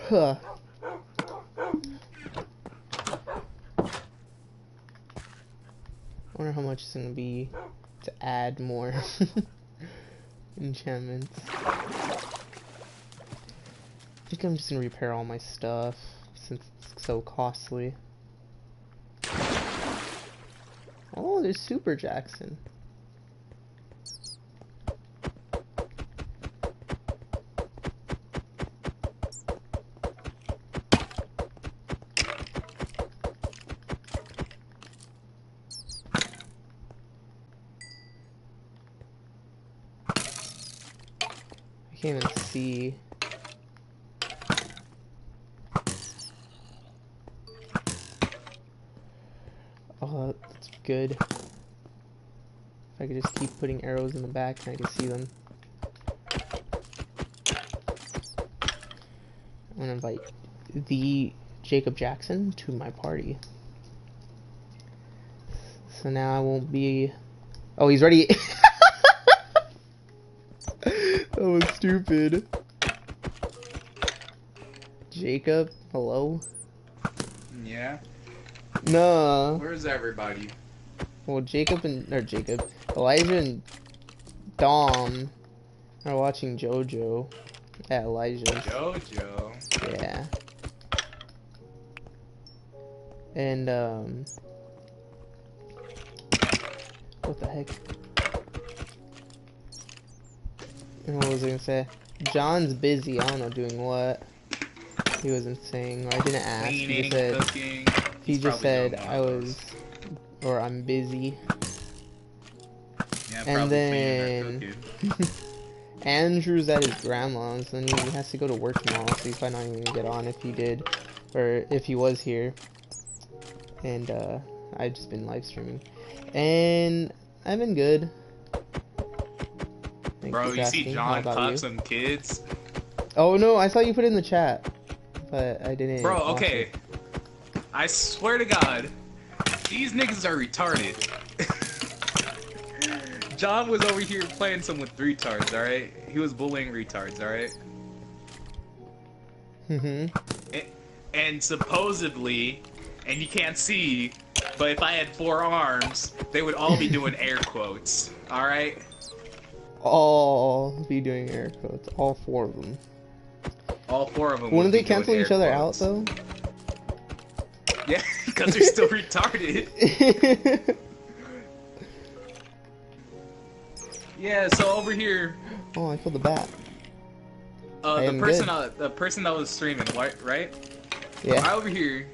Huh. I wonder how much it's gonna be to add more enchantments. I think I'm just gonna repair all my stuff since it's so costly. Oh, there's Super Jackson. can't even see. Oh, that's good. If I could just keep putting arrows in the back and I can see them. I'm gonna invite the Jacob Jackson to my party. So now I won't be... Oh, he's ready. That was stupid. Jacob, hello? Yeah? Nah. Where's everybody? Well, Elijah and Dom are watching JoJo at Elijah's. JoJo? Yeah. And, what the heck? What was I gonna say? John's busy, I don't know doing what. He wasn't saying, or I didn't ask. Cleaning, He just said, cooking. he He's just probably said doing one I of was, those. or I'm busy. Yeah, And probably then cleaning or cooking. Andrew's at his grandma's, and he has to go to work tomorrow, so he's probably not even gonna get on if he did, or if he was here. And I've just been live streaming, and I've been good. Thank Bro, for you see asking. How John about clap you? some kids? Oh no, I saw you put it in the chat, but I didn't. Bro, watch okay. it. I swear to God, these niggas are retarded. John was over here playing some with retards, alright? He was bullying retards, alright? And supposedly, and you can't see, but if I had 4 arms, they would all be doing air quotes, alright? All be doing air quotes, all 4 of them. All 4 of them. Wouldn't they be doing cancel air each other quotes. out though? Yeah, because they're still retarded. Yeah, so over here, Oh, I killed the bat. I am the person that was streaming, right? Yeah. Right over here,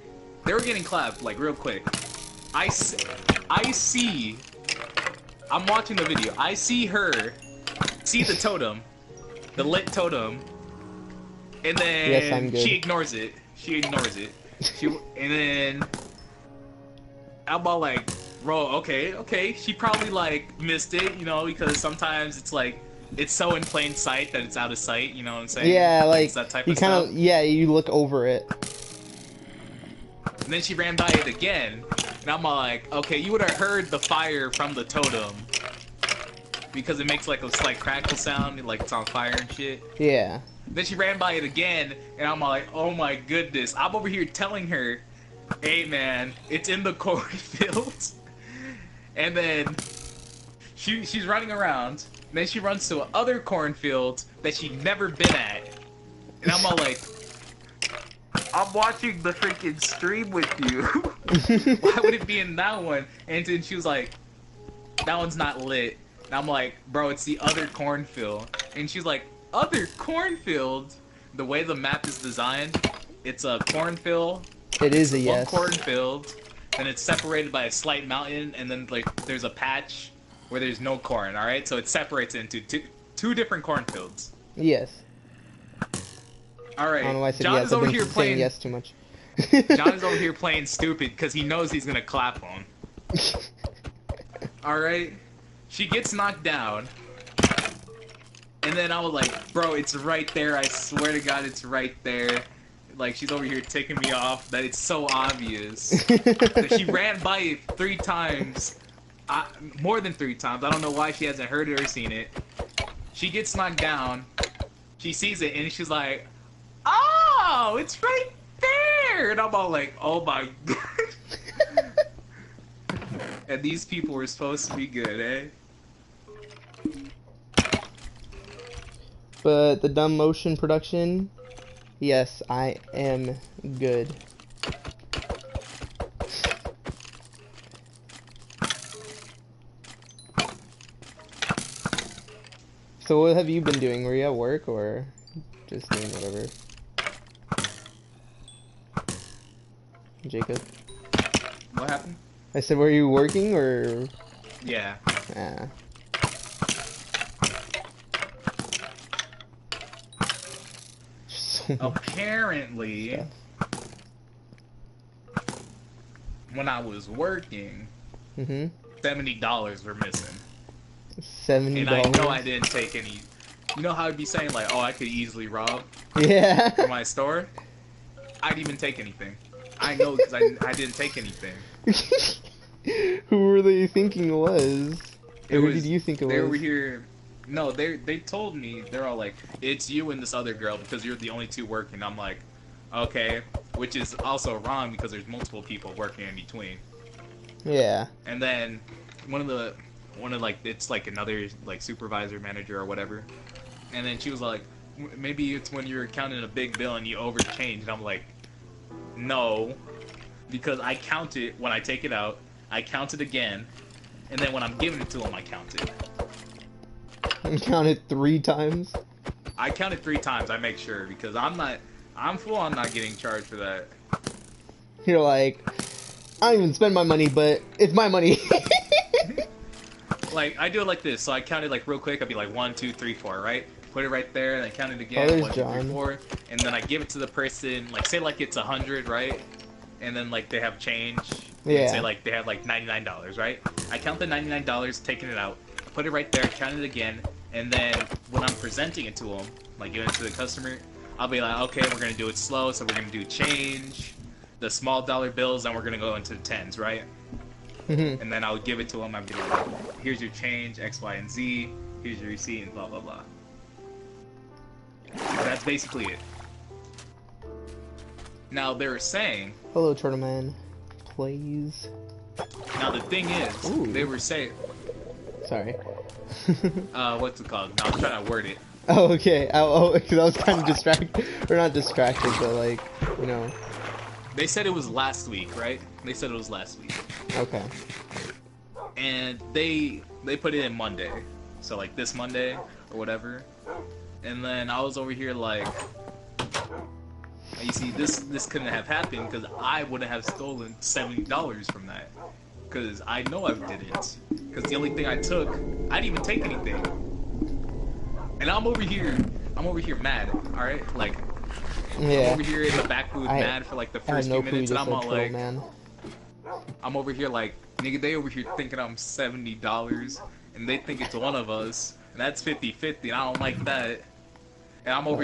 they were getting clapped like real quick. I see. I'm watching the video. I see her see the totem, the lit totem, and then Yes, I'm good. she ignores it. And then I'm all like, bro, okay. She probably like missed it, you know, because sometimes it's like it's so in plain sight that it's out of sight. You know what I'm saying? Yeah, like it's that type you of kind stuff. of you look over it. And then she ran by it again, and I'm all like, okay, you would have heard the fire from the totem because it makes like a slight crackle sound, like it's on fire and shit. Yeah. Then she ran by it again, and I'm all like, oh my goodness. I'm over here telling her, hey man, it's in the cornfield. And then she's running around, and then she runs to other cornfield that she'd never been at. And I'm all like, I'm watching the freaking stream with you. Why would it be in that one? And then she was like, that one's not lit. And I'm like, bro, it's the other cornfield. And she's like, other cornfield? The way the map is designed, it's a cornfield. It is a One yes. cornfield, and it's separated by a slight mountain, and then like there's a patch where there's no corn. All right, so it separates into two different cornfields. Yes. All right. I don't know why I said John yes. is I've over been here saying playing. yes too much. John is over here playing stupid because he knows he's gonna clap on. All right. She gets knocked down, and then I was like, "Bro, it's right there. I swear to God, it's right there." Like she's over here ticking me off that it's so obvious. That she ran by it 3 times, more than 3 times. I don't know why she hasn't heard it or seen it. She gets knocked down. She sees it and she's like, "Oh, it's right there!" And I'm all like, "Oh my God!" And these people were supposed to be good, eh? But the dumb motion production, yes, I am good. So what have you been doing? Were you at work or just doing whatever? Jacob? What happened? I said, were you working or? Yeah. Ah. apparently, Stuff. when I was working, $70 were missing. $70. And I know I didn't take any. You know how I'd be saying like, oh, I could easily rob Yeah. from my store? I didn't even take anything. I know because I didn't take anything. Who were they thinking it was? Who did you think it They was? were here. No, they told me, they're all like, it's you and this other girl because you're the only two working. I'm like, okay, which is also wrong because there's multiple people working in between. Yeah. And then one of like, it's like another like supervisor, manager or whatever. And then she was like, maybe it's when you're counting a big bill and you overchange. And I'm like, no, because I count it when I take it out. I count it again, and then when I'm giving it to them, I count it. You counted 3 times? I count it 3 times. I make sure because I'm not getting charged for that. You're like, I don't even spend my money, but it's my money. Like I do it like this. So I count it like real quick. I'd be like 1, 2, 3, 4, right? Put it right there, and I count it again. There's 1, 2, 3, John. 4, and then I give it to the person. Like say like it's 100, right? And then like they have change. Yeah. Say like they have like $99, right? I count the $99, taking it out, put it right there, count it again, and then when I'm presenting it to them, like giving it to the customer, I'll be like, okay, we're gonna do it slow, so we're gonna do change, the small dollar bills, and we're gonna go into the tens, right? And then I would give it to them. I'd be like, here's your change, X, Y, and Z. Here's your receipt, and blah blah blah. That's basically it. Now they were saying. Hello, Tournament. Please. Now the thing is, Ooh. they were saying. Sorry. What's it called? No, I was trying to word it. Oh, okay. Because I was kind of distracted. Or not distracted, but like, you know. They said it was last week, right? They said it was last week. Okay. And they put it in Monday. So like this Monday or whatever. And then I was over here like, you see, this couldn't have happened because I wouldn't have stolen $70 from that. Because I know I didn't. Because the only thing I took, I didn't even take anything. And I'm over here mad, alright? Like, Yeah. I'm over here in the back booth mad for like the first few minutes, and I'm all like, man. I'm over here like, nigga, they over here thinking I'm $70, and they think it's one of us, and that's 50-50, and I don't like that. And I'm over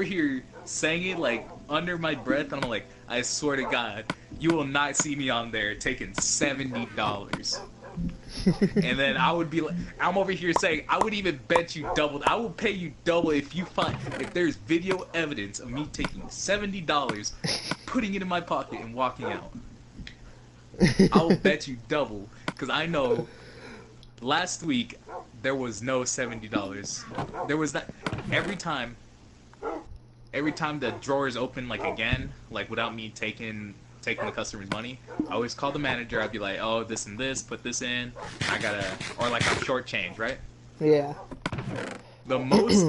here saying it like under my breath, and I'm like, I swear to God, you will not see me on there taking $70. And then I would be like, I'm over here saying, I would even bet you double. I will pay you double if there's video evidence of me taking $70, putting it in my pocket and walking out. I will bet you double, because I know last week there was no $70. There was that every time the drawers open like again, like without me taking the customer's money, I always call the manager. I'd be like, oh, this and this, put this in. Or like I'm short change, right? Yeah. The most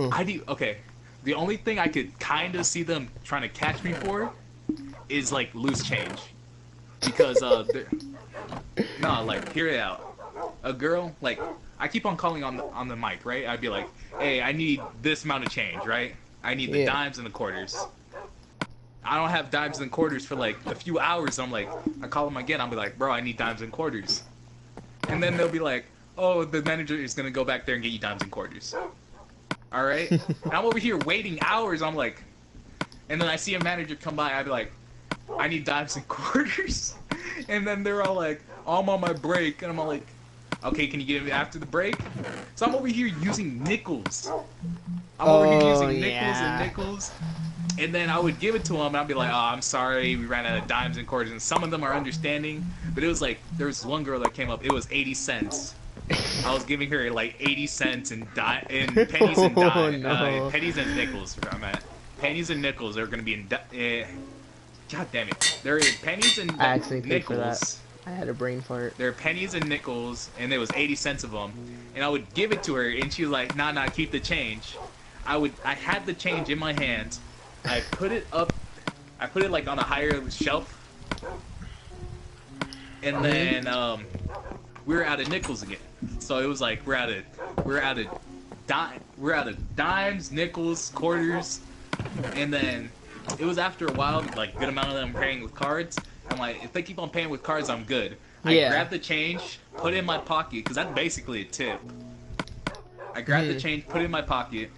okay. The only thing I could kind of see them trying to catch me for is like loose change, because like hear it out. A girl, like I keep on calling on the mic, right? I'd be like, hey, I need this amount of change, right? I need the dimes and the quarters. I don't have dimes and quarters for like a few hours. I'm like, I call them again. I'll be like, bro, I need dimes and quarters. And then they'll be like, oh, the manager is going to go back there and get you dimes and quarters. All right? And I'm over here waiting hours. I'm like, and then I see a manager come by. I'd be like, I need dimes and quarters. And then they're all like, oh, I'm on my break. And I'm all like, okay, can you get it after the break? So I'm over here using nickels. I'm over here using nickels and nickels. And then I would give it to them, and I'd be like, oh, I'm sorry, we ran out of dimes and quarters. And some of them are understanding, but it was like, there was one girl that came up, it was 80 cents. I was giving her like 80 cents in pennies and pennies and nickels. I'm at pennies and nickels. They're gonna be in. God damn it! They're in pennies and I actually paid for nickels. that. I had a brain fart. They're pennies and nickels, and there was 80 cents of them. And I would give it to her, and she was like, nah, keep the change. I had the change in my hands. I put it like on a higher shelf. And then we were out of nickels again. So it was like we're out of dimes, nickels, quarters. And then it was after a while, like good amount of them paying with cards. I'm like, if they keep on paying with cards, I'm good. I grabbed the change, put it in my pocket, because that's basically a tip. I grabbed the change, put it in my pocket,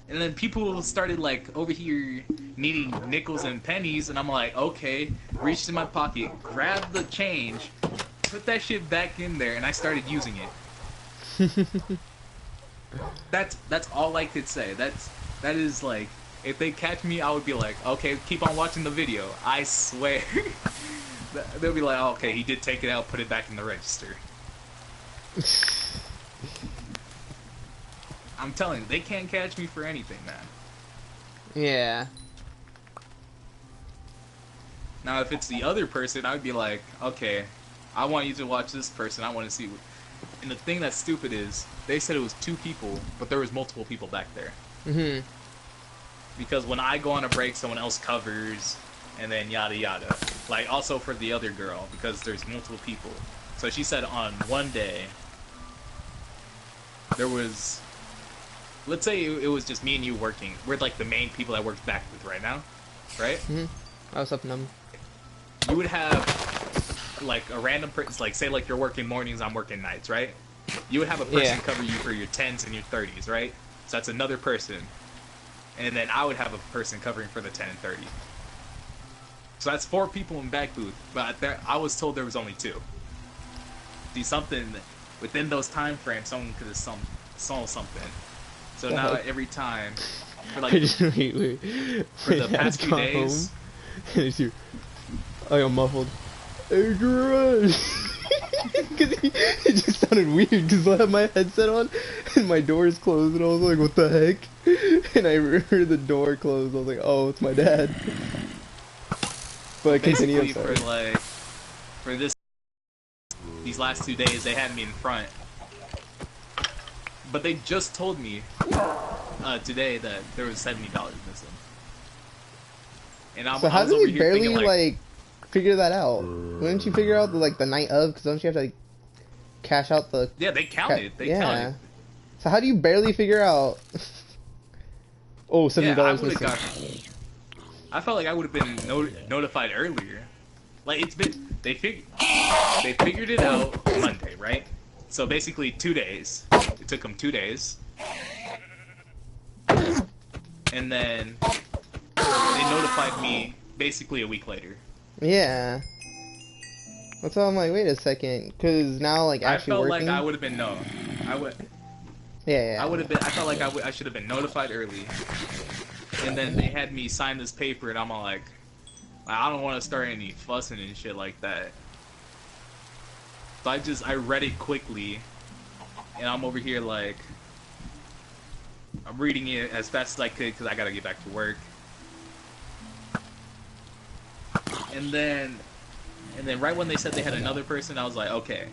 and then people started like over here needing nickels and pennies, and I'm like, okay, reached in my pocket, grabbed the change, put that shit back in there, and I started using it. That's all I could say. That is like, if they catch me, I would be like, okay, keep on watching the video. I swear. They'll be like, oh, okay, he did take it out, put it back in the register. I'm telling you, they can't catch me for anything, man. Yeah. Now, if it's the other person, I would be like, okay, I want you to watch this person. I want to see what... And the thing that's stupid is, they said it was 2 people, but there was multiple people back there. Mm-hmm. Because when I go on a break, someone else covers, and then yada yada. Like, also for the other girl, because there's multiple people. So she said on one day, there was... Let's say it was just me and you working. We're like the main people that work back with right now, right? Mm-hmm. I was helping them. You would have like a random person, like say like you're working mornings, I'm working nights, right? You would have a person cover you for your 10s and your 30s, right? So that's another person. And then I would have a person covering for the 10 and 30. So that's 4 people in back booth, but I was told there was only 2. See, something within those time frames, someone could have saw something. So now every time, for like wait. for the past few days, I got muffled. Adrian, because it just sounded weird because I had my headset on and my door is closed and I was like, what the heck? And I heard the door close. I was like, oh, it's my dad. But continue. For these last 2 days, they had me in front. But they just told me today that there was $70 missing. And so how did you barely like figure that out? Wouldn't you figure out the night of? Because don't you have to like cash out the? Yeah, they counted. They counted. So how do you barely figure out? Oh, $70 missing. I felt like I would have been notified earlier. Like it's been they figured it out Monday, right? So basically 2 days. It took them 2 days. And then they notified me basically a week later. Yeah. That's why I'm like, wait a second, because now like actually working. I felt like I would have been known. Yeah. I would have been. I felt like I should have been notified early. And then they had me sign this paper, and I'm all like, I don't want to start any fussing and shit like that. So I read it quickly, and I'm over here like, I'm reading it as fast as I could because I gotta get back to work. And then right when they said they had another person, I was like, okay.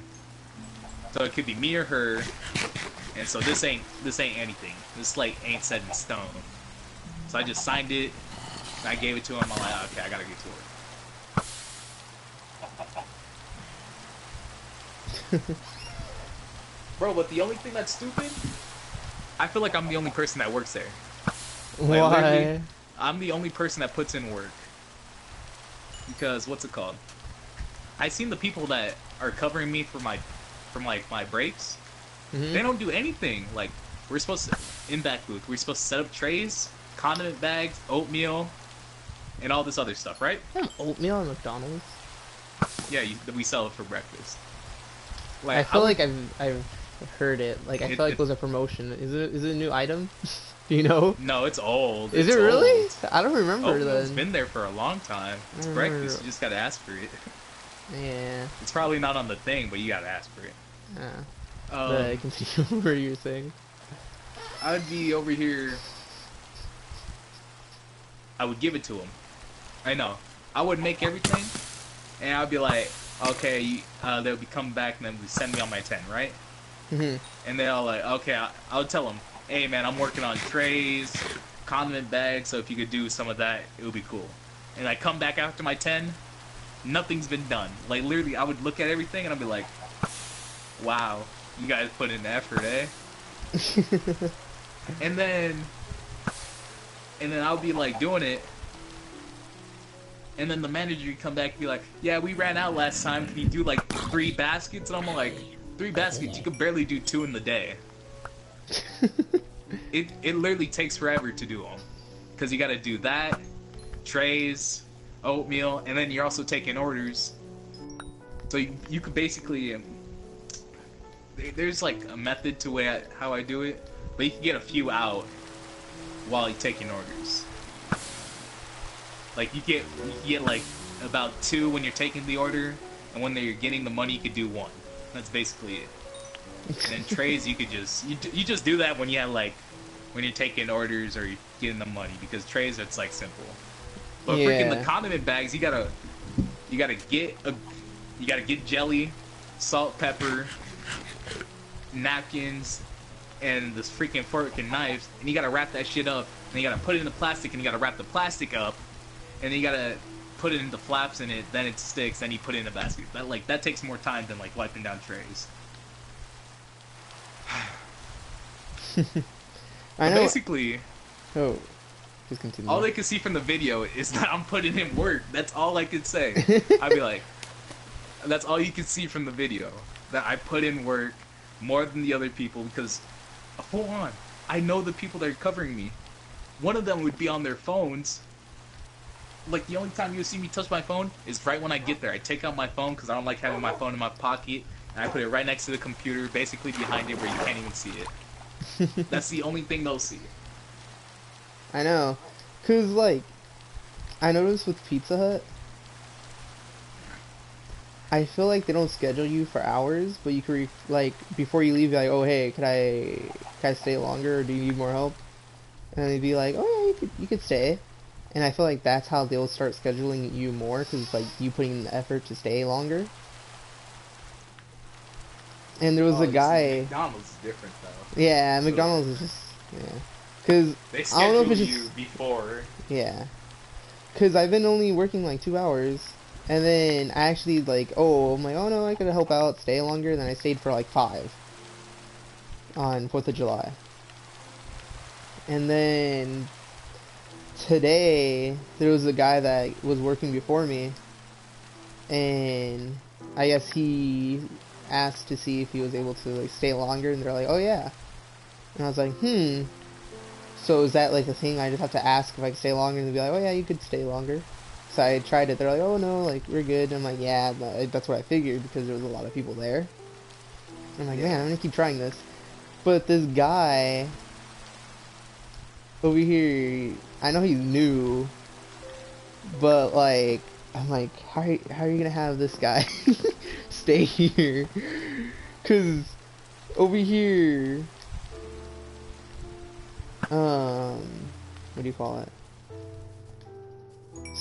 So it could be me or her, and so this ain't anything. This like ain't set in stone. So I just signed it, and I gave it to him. I'm like, okay, I gotta get to work. Bro, but the only thing that's stupid, I feel like I'm the only person that works there. Like, why? I'm the only person that puts in work. Because what's it called? I seen the people that are covering me from my breaks. Mm-hmm. They don't do anything. Like we're supposed to in back booth. We're supposed to set up trays, condiment bags, oatmeal, and all this other stuff, right? Oatmeal at McDonald's. Yeah, we sell it for breakfast. Like, I feel like I've heard it. Like I feel like it was a promotion. Is it a new item? Do you know? No, it's old. Is it really? I don't remember. Oatmeal's been there for a long time. It's breakfast. You just gotta ask for it. Yeah. It's probably not on the thing, but you gotta ask for it. But continue where you were saying. I'd be over here. I would give it to him. I know. I would make everything, and I'd be like, okay, they'll be coming back and then we send me on my 10, right? Mm-hmm. And they're all like, okay, I would tell them, hey man, I'm working on trays, condiment bags, so if you could do some of that, it would be cool. And I come back after my 10, nothing's been done. Like literally, I would look at everything and I'd be like, wow, you guys put in effort, eh? And then and then I'll be like doing it, and then the manager would come back and be like, yeah, we ran out last time, can you do like 3 baskets? And I'm like, 3 baskets? You could barely do 2 in the day. It literally takes forever to do them, because you gotta do that, trays, oatmeal, and then you're also taking orders. So you could basically, there's like a method to how I do it, but you can get a few out while you're taking orders. Like you get like about 2 when you're taking the order, and when you're getting the money, you could do 1. That's basically it. And trays, you could just you just do that when you have like when you're taking orders or you're getting the money, because trays it's like simple. But freaking the condiment bags, you gotta get jelly, salt, pepper, napkins, and this freaking fork and knives, and you gotta wrap that shit up, and you gotta put it in the plastic, and you gotta wrap the plastic up, and then you gotta put it into flaps in it, then it sticks, then you put it in a basket. That takes more time than like wiping down trays. I know. Basically, oh, just continue. all they can see from the video is that I'm putting in work. That's all I could say. I'd be like, that's all you can see from the video. That I put in work more than the other people, because, hold on, I know the people that are covering me. One of them would be on their phones. Like, the only time you see me touch my phone is right when I get there. I take out my phone because I don't like having my phone in my pocket, and I put it right next to the computer, basically behind it where you can't even see it. That's the only thing they'll see. I know, cause like, I noticed with Pizza Hut, I feel like they don't schedule you for hours, but you could like before you leave, you're like, oh hey, can I stay longer, or do you need more help? And they'd be like, oh yeah, you could stay. And I feel like that's how they'll start scheduling you more, because it's like you putting in the effort to stay longer. And there was a guy. McDonald's is different though. Yeah, McDonald's is just because they I don't know if it's schedule just you before. yeah, because I've been only working like 2 hours, and then I actually like I'm like, oh no, I could help out, stay longer, and then I stayed for like 5 on 4th of July, and then today there was a guy that was working before me, and I guess he asked to see if he was able to like stay longer, and they're like, oh yeah, and I was like, so is that like a thing I just have to ask if I can stay longer, and they'll be like, oh yeah, you could stay longer. So I tried it, they're like, oh no, like we're good. I'm like, yeah, that's what I figured, because there was a lot of people there. I'm like, man, I'm gonna keep trying this. But this guy over here, I know he's new, but like, I'm like, how are you gonna have this guy stay here? Cause over here, what do you call it?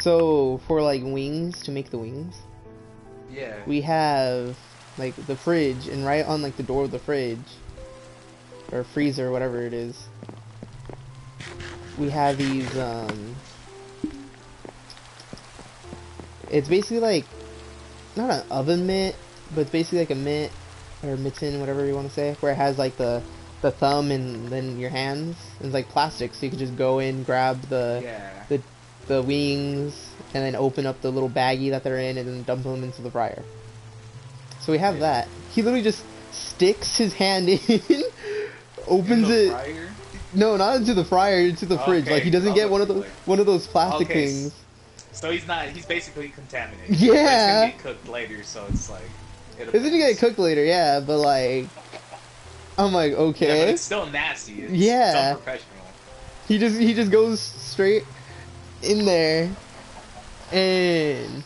So for like wings, to make the wings, Yeah. we have like the fridge, and right on like the door of the fridge or freezer, whatever it is, we have these it's basically like not an oven mitt, but it's basically like a mitt or mitten, whatever you want to say, where it has like the thumb and then your hands, and it's like plastic, so you can just go in, grab the wings, and then open up the little baggie that they're in, and then dump them into the fryer. So we have that. He literally just sticks his hand in, opens it. Fryer? No, not into the fryer, into the fridge. Like he doesn't get one of those plastic things. So he's basically contaminated. Yeah. But it's gonna get cooked later, so it's like. It's gonna get cooked later, yeah, but like, I'm like, okay. Yeah, but it's still nasty. It's unprofessional. He just goes straight in there and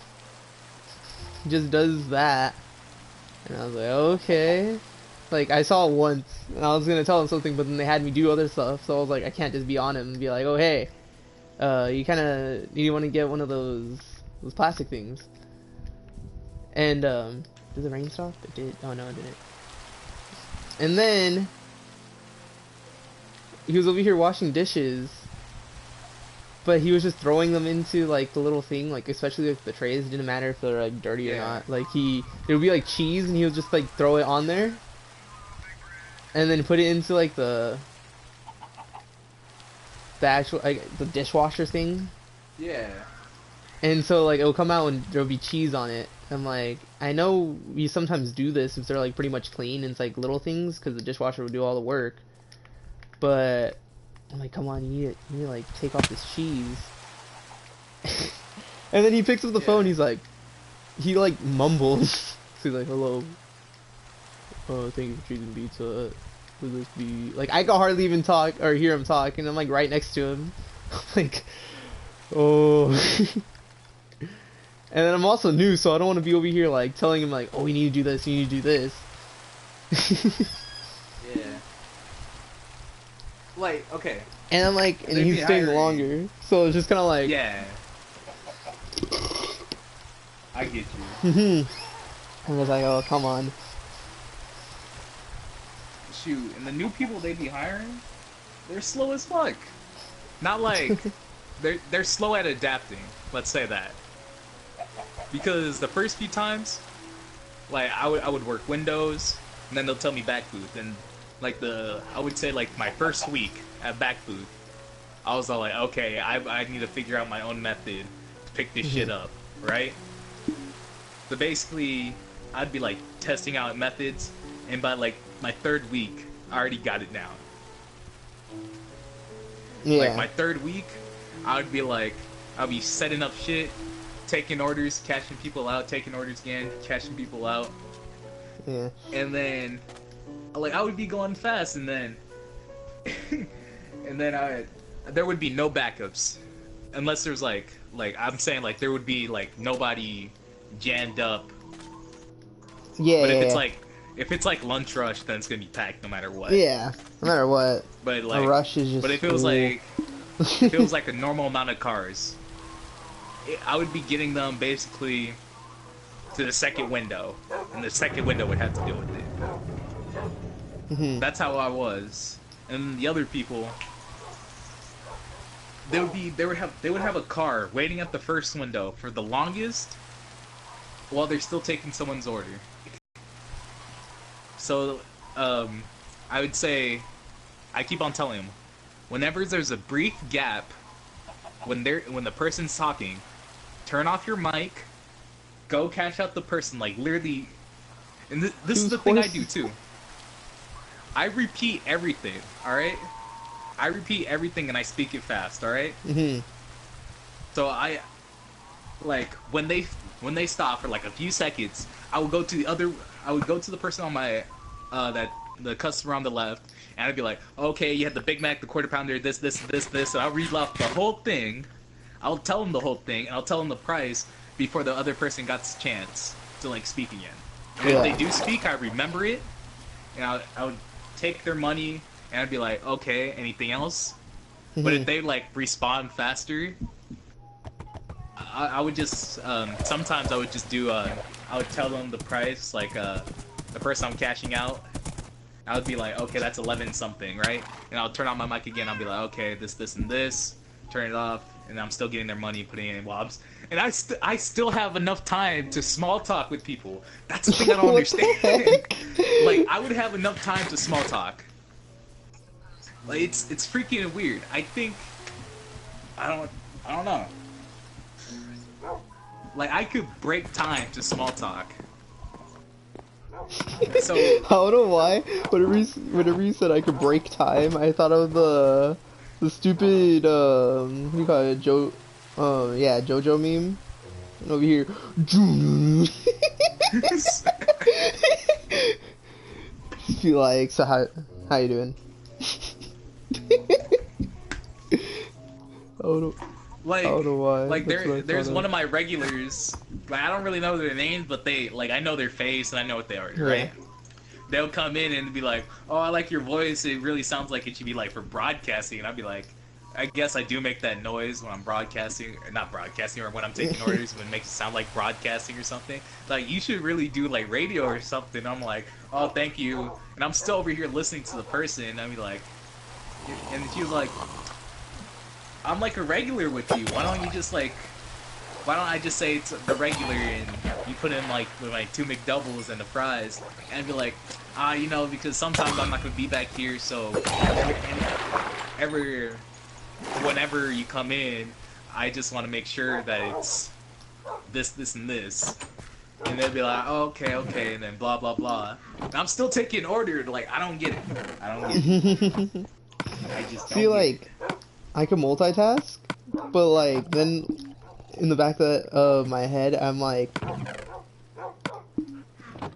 just does that, and I was like, okay. Like, I saw it once, and I was gonna tell him something, but then they had me do other stuff, so I was like, I can't just be on him and be like, oh hey, you want to get one of those plastic things. And did the rain stop? It did. Oh no, it didn't. And then he was over here washing dishes, but he was just throwing them into like the little thing, like especially like the trays. It didn't matter if they're like dirty or not. Like it would be like cheese, and he would just like throw it on there, and then put it into like the the actual like the dishwasher thing. Yeah. And so like it'll come out and there'll be cheese on it. I'm like, I know we sometimes do this if they're like pretty much clean and it's like little things because the dishwasher will do all the work. But I'm like, come on, you need to like take off this cheese. And then he picks up the phone. He's like, he like mumbles. He's like, hello. Oh, thank you for choosing pizza. Would this be like? I can hardly even talk or hear him talk, and I'm like right next to him. I'm like, oh. And then I'm also new, so I don't want to be over here like telling him like, oh, we need to do this, you need to do this. Yeah. Like, okay. And I'm like, and he's staying longer, so it's just kind of like, yeah. I get you. I was like, oh, come on. Shoot, and the new people they be hiring, they're slow as fuck. Not like they're slow at adapting. Let's say that. Because the first few times, like I would work Windows, and then they'll tell me back booth, and like I would say like my first week at back booth, I was all like, okay, I need to figure out my own method to pick this shit up, right? So basically, I'd be like testing out methods, and by like my third week, I already got it down. Yeah. Like my third week, I would be like, I'll be setting up shit, taking orders, cashing people out, taking orders again, cashing people out. Yeah. And then, like, I would be going fast, and then, and then there would be no backups, unless there's like I'm saying like there would be like nobody jammed up. Yeah. But if it's like lunch rush, then it's gonna be packed no matter what. Yeah. No matter what. But like a rush is just. But if it was like if it was like a normal amount of cars, I would be getting them basically to the second window, and the second window would have to deal with it. That's how I was, and the other people, they would have a car waiting at the first window for the longest, while they're still taking someone's order. So, I would say, I keep on telling them, whenever there's a brief gap, when the person's talking, turn off your mic, go cash out the person, like literally. And this is the thing I do too. I repeat everything, alright? I repeat everything and I speak it fast, alright? So I, like, when they stop for like a few seconds, I would go to the person on my, the customer on the left, and I'd be like, okay, you had the Big Mac, the quarter pounder, this, and I'll read off the whole thing. I'll tell them the whole thing, and I'll tell them the price before the other person got the chance to like speak again. And if they do speak, I remember it, and I would take their money, and I'd be like, okay, anything else? But if they like respond faster, I would just sometimes I would just do I would tell them the price, like the person I'm cashing out. I would be like, okay, that's 11 something, right? And I'll turn on my mic again. I'll be like, okay, this, and this. Turn it off, and I'm still getting their money, putting it in wobs. And I still have enough time to small talk with people. That's the thing I don't understand. Like, I would have enough time to small talk. Like, it's freaking weird. I think I don't know. Like, I could break time to small talk. So I don't know why. Whenever you said I could break time, I thought of the stupid what do you call it, JoJo meme. And over here, just be like, so how you doing? I don't know why. Like there's one of my regulars. Like, I don't really know their names, but I know their face and I know what they are, right? They'll come in and be like, "Oh, I like your voice. It really sounds like it should be like for broadcasting." And I'd be like, "I guess I do make that noise when I'm broadcasting, or not broadcasting, or when I'm taking orders, when it makes it sound like broadcasting or something. Like, you should really do like radio or something." I'm like, "Oh, thank you." And I'm still over here listening to the person. And I'd be like, and she was like, "I'm like a regular with you. Why don't I just say it's the regular and you put in like with my 2 McDoubles and the fries?" And I'd be like, because sometimes I'm not gonna be back here, so whenever you come in, I just want to make sure that it's this, this, and this. And they'll be like, oh, okay, okay, and then blah, blah, blah. And I'm still taking order, like, I don't get it. I don't get it. I just don't See, like, I can multitask, but, like, then in the back of my head, I'm like,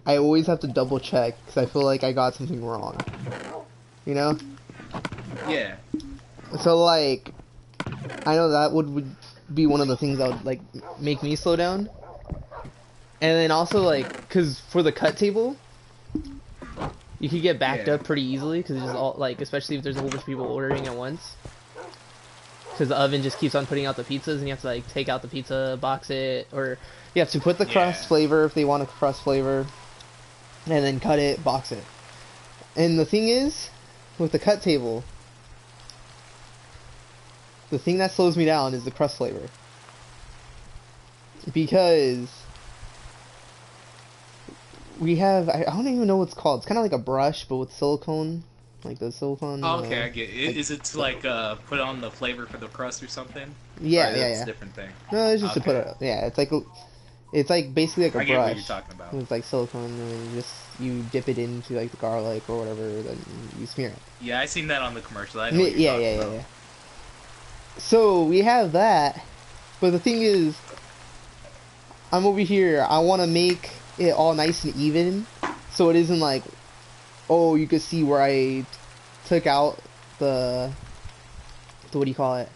I always have to double check, because I feel like I got something wrong. You know? Yeah. So, like, I know that would be one of the things that would, like, make me slow down. And then also, like, because for the cut table, you could get backed up pretty easily, because it's just all, like, especially if there's a whole bunch of people ordering at once. Because the oven just keeps on putting out the pizzas, and you have to, like, take out the pizza, box it, or you have to put the crust flavor if they want a crust flavor, and then cut it, box it. And the thing is, with the cut table, the thing that slows me down is the crust flavor. Because we have, I don't even know what it's called. It's kind of like a brush, but with silicone. Like the silicone. Oh, okay, I get it. Like, is it to, like, put on the flavor for the crust or something? Yeah, or yeah, it's yeah. a different thing. No, it's just to put it, yeah, it's like basically like a I get brush. what you're talking about. It's like silicone, and then you dip it into, like, the garlic or whatever, then you smear it. Yeah, I seen that on the commercial. I know what Yeah. So, we have that, but the thing is, I'm over here, I want to make it all nice and even, so it isn't like, oh, you could see where I took out the what do you call it?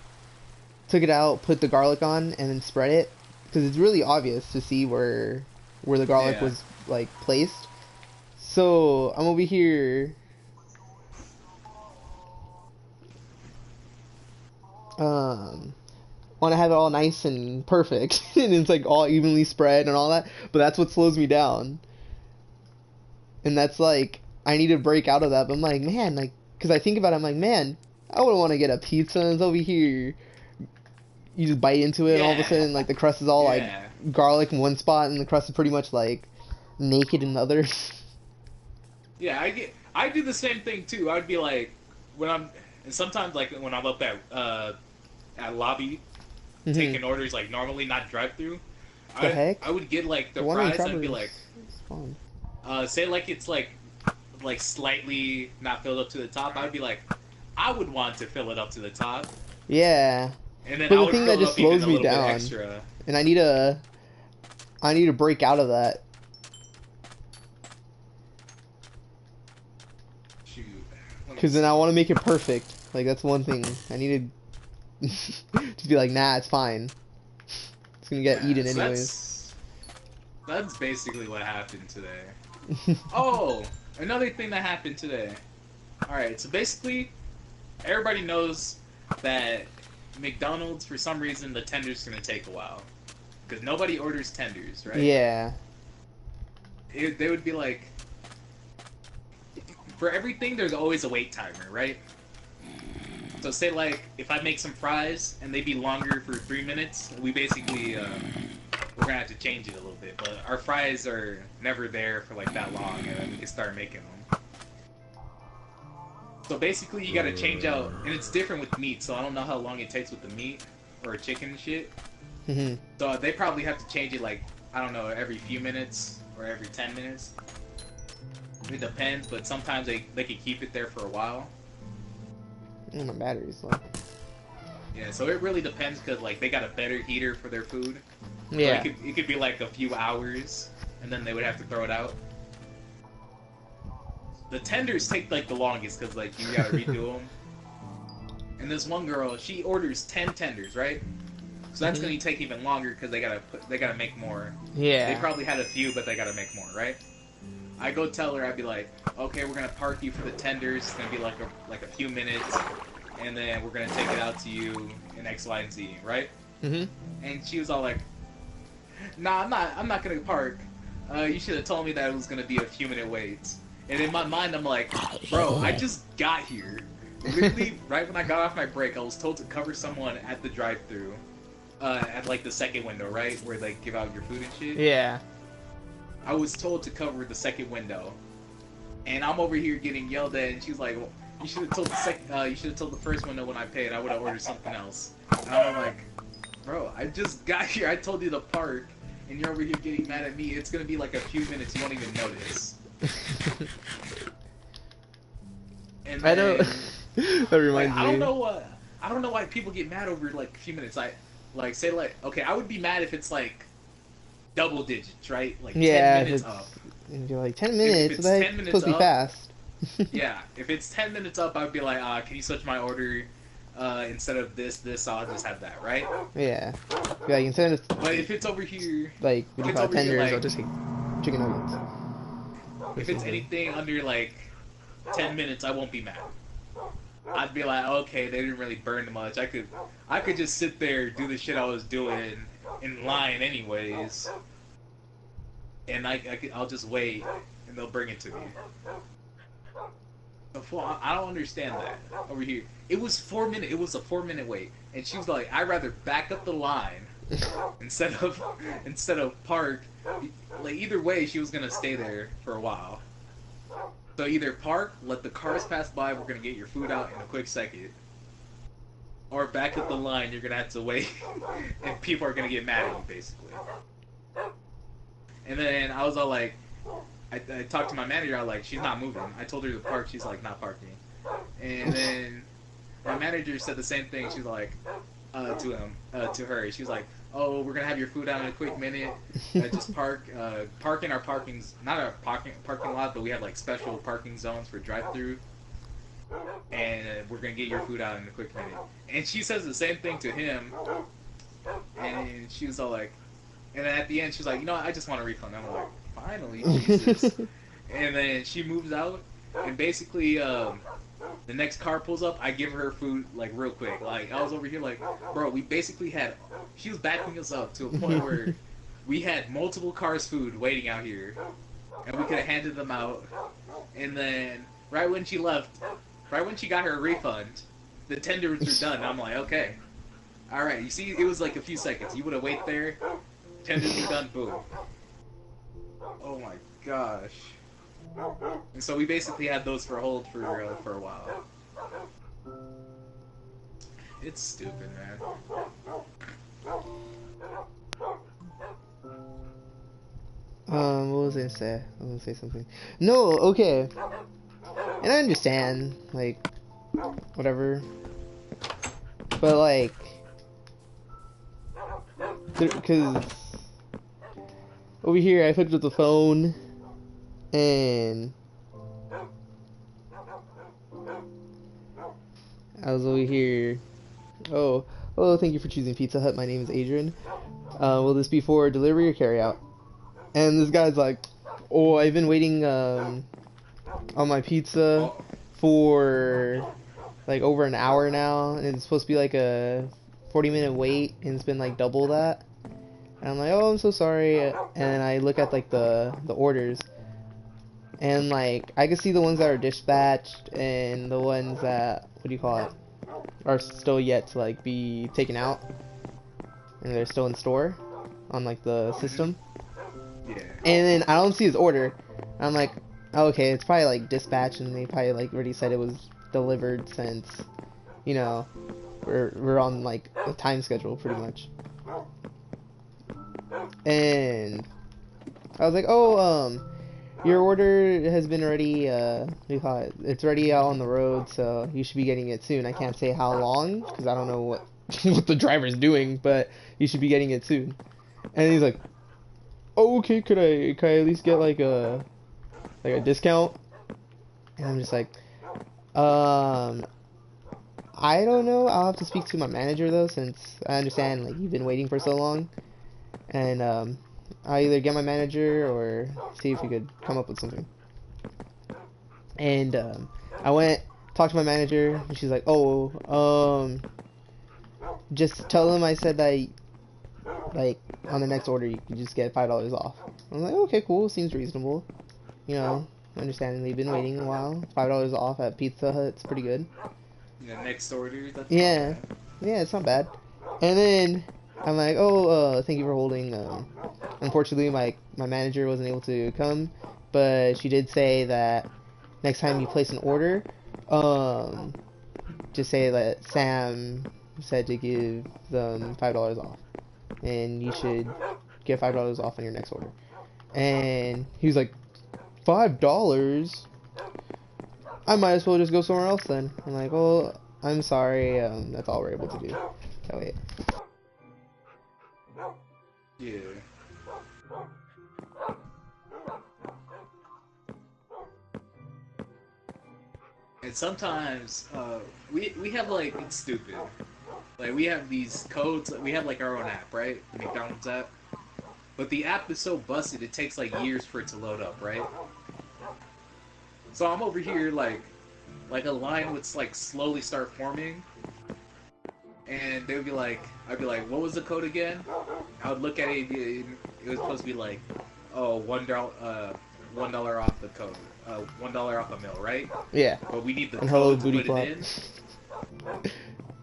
Took it out, put the garlic on, and then spread it, because it's really obvious to see where the garlic was, like, placed. So, I'm over here want to have it all nice and perfect, and it's like all evenly spread and all that, but that's what slows me down. And that's like, I need to break out of that, but I'm like, man, like, because I think about it, I'm like, man, I wouldn't want to get a pizza and it's over here, you just bite into it, and all of a sudden, like, the crust is all, like, garlic in one spot, and the crust is pretty much, like, naked in the other. Yeah, I do the same thing, too. I would be like, and sometimes, like, when I'm up at lobby, taking orders, like, normally, not drive-through, I would get, like, the fries, I'd be like, say, like, it's, like, slightly not filled up to the top, I'd be like, I would want to fill it up to the top. Yeah. And then but the thing that just slows me down, and I need to break out of that. Shoot. Because then I want to make it perfect. Like, that's one thing. I need to just be like, nah, it's fine. It's gonna get eaten anyways. That's basically what happened today. Oh, another thing that happened today. Alright, so basically, everybody knows that McDonald's, for some reason, the tender's gonna take a while. Because nobody orders tenders, right? Yeah. They would be like... For everything, there's always a wait timer, right? So say, like, if I make some fries, and they be longer for 3 minutes, we basically, we're gonna have to change it a little bit. But our fries are never there for, like, that long, and then we can start making them. So basically, you gotta change out, and it's different with meat, so I don't know how long it takes with the meat, or chicken and shit. So they probably have to change it, like, I don't know, every few minutes, or every 10 minutes. It depends, but sometimes they can keep it there for a while. My battery's low. Yeah, so it really depends, because, like, they got a better heater for their food. Yeah. So it could be, like, a few hours, and then they would have to throw it out. The tenders take, like, the longest, because, like, you gotta redo them. And this one girl, she orders 10 tenders, right? So that's gonna take even longer, because they gotta make more. Yeah. They probably had a few, but they gotta make more, right? I go tell her, I'd be like, okay, we're gonna park you for the tenders, it's gonna be like a few minutes, and then we're gonna take it out to you in X, Y, and Z, right? And she was all like, nah, I'm not gonna park. You should have told me that it was gonna be a few minute wait. And in my mind, I'm like, bro, I just got here. Literally, right when I got off my break, I was told to cover someone at the drive-thru, at like the second window, right, where they give out your food and shit. Yeah. I was told to cover the second window, and I'm over here getting yelled at, and she's like, You should have told the you should have told the first one no when I paid. I would have ordered something else. And I'm like, bro, I just got here. I told you to park, and you're over here getting mad at me. It's gonna be like a few minutes. You won't even notice. And then, I know. That reminds like, me. I don't know why people get mad over like a few minutes. Say okay, I would be mad if it's like double digits, right? Like 10 minutes up. And you're like 10 minutes. If it's That's 10 minutes supposed to be up, fast. Yeah, if it's 10 minutes up, I'd be like, can you switch my order? Instead of this, I'll just have that, right? Yeah. Like instead of. But if it's over here, Like if it's 55 over here, tenders, like, I'll just get chicken nuggets. if it's anything under like 10 minutes, I won't be mad. I'd be like, okay, they didn't really burn much. I could just sit there, do the shit I was doing in line anyways, and I'll just wait, and they'll bring it to me. I don't understand that over here. It was 4 minutes. It was a 4-minute wait, and she was like, "I'd rather back up the line instead of park." Like either way, she was gonna stay there for a while. So either park, let the cars pass by. We're gonna get your food out in a quick second, or back up the line. You're gonna have to wait, and people are gonna get mad at you basically. And then I was all like, I talked to my manager. I was like, she's not moving. I told her to park. She's like, not parking. And then my manager said the same thing. She's like, to her. She was like, oh, we're gonna have your food out in a quick minute. Just park in our parking's not our parking lot, but we have like special parking zones for drive-through. And we're gonna get your food out in a quick minute. And she says the same thing to him. And she was all like, and then at the end, she's like, you know what? I just want a refund. I'm like, finally, Jesus. And then she moves out, and basically, the next car pulls up. I give her food like real quick. Like I was over here, like, bro, we basically had. She was backing us up to a point where we had multiple cars' food waiting out here, and we could have handed them out. And then right when she left, right when she got her refund, the tenders were done. I'm like, okay, all right. You see, it was like a few seconds. You would have waited there. Tenders be done. Boom. Oh my gosh. And so we basically had those for hold for a while. It's stupid, man. What was I gonna say? I was gonna say something. No, okay. And I understand, like, whatever. But like, because over here I hooked up the phone, and I was over here. Oh, thank you for choosing Pizza Hut. My name is Adrian. Will this be for delivery or carry out? And this guy's like, oh, I've been waiting on my pizza for like over an hour now, and it's supposed to be like a 40-minute wait, and it's been like double that. And I'm like, oh, I'm so sorry. And I look at like the orders, and like I can see the ones that are dispatched and the ones that, what do you call it, are still yet to like be taken out, and they're still in store on like the system. Yeah. And then I don't see his order. I'm like, oh, okay, it's probably like dispatched, and they probably like already said it was delivered since, you know, we're on like a time schedule pretty much. And I was like, oh, your order has been already, what do you call it? It's already out on the road, so you should be getting it soon. I can't say how long, because I don't know what what the driver's doing, but you should be getting it soon. And he's like, oh, okay, could I at least get like a discount? And I'm just like, I don't know. I'll have to speak to my manager though, since I understand like you've been waiting for so long. And I'll either get my manager or see if we could come up with something. And I went, talked to my manager, and she's like, oh, just tell him I said that, like, on the next order you can just get $5 off. I was like, okay, cool, seems reasonable. You know, understanding they've been waiting a while. $5 off at Pizza Hut, it's pretty good. Yeah, next order. That's yeah, it's not bad. And then I'm like, oh, thank you for holding. Unfortunately, my manager wasn't able to come, but she did say that next time you place an order, um, just say that Sam said to give them $5 off, and you should get $5 off on your next order. And he was like, $5? I might as well just go somewhere else then. I'm like, well, I'm sorry, that's all we're able to do. Oh wait. Yeah. And sometimes we have like, it's stupid. Like we have these codes. We have like our own app, right? The McDonald's app. But the app is so busted, it takes like years for it to load up, right? So I'm over here like a line would like slowly start forming, and they'd be like, I'd be like, what was the code again? I would look at it. It was supposed to be like, oh, $1 off the code, $1 off a meal, right? Yeah. But we need the And hello, code to booty put it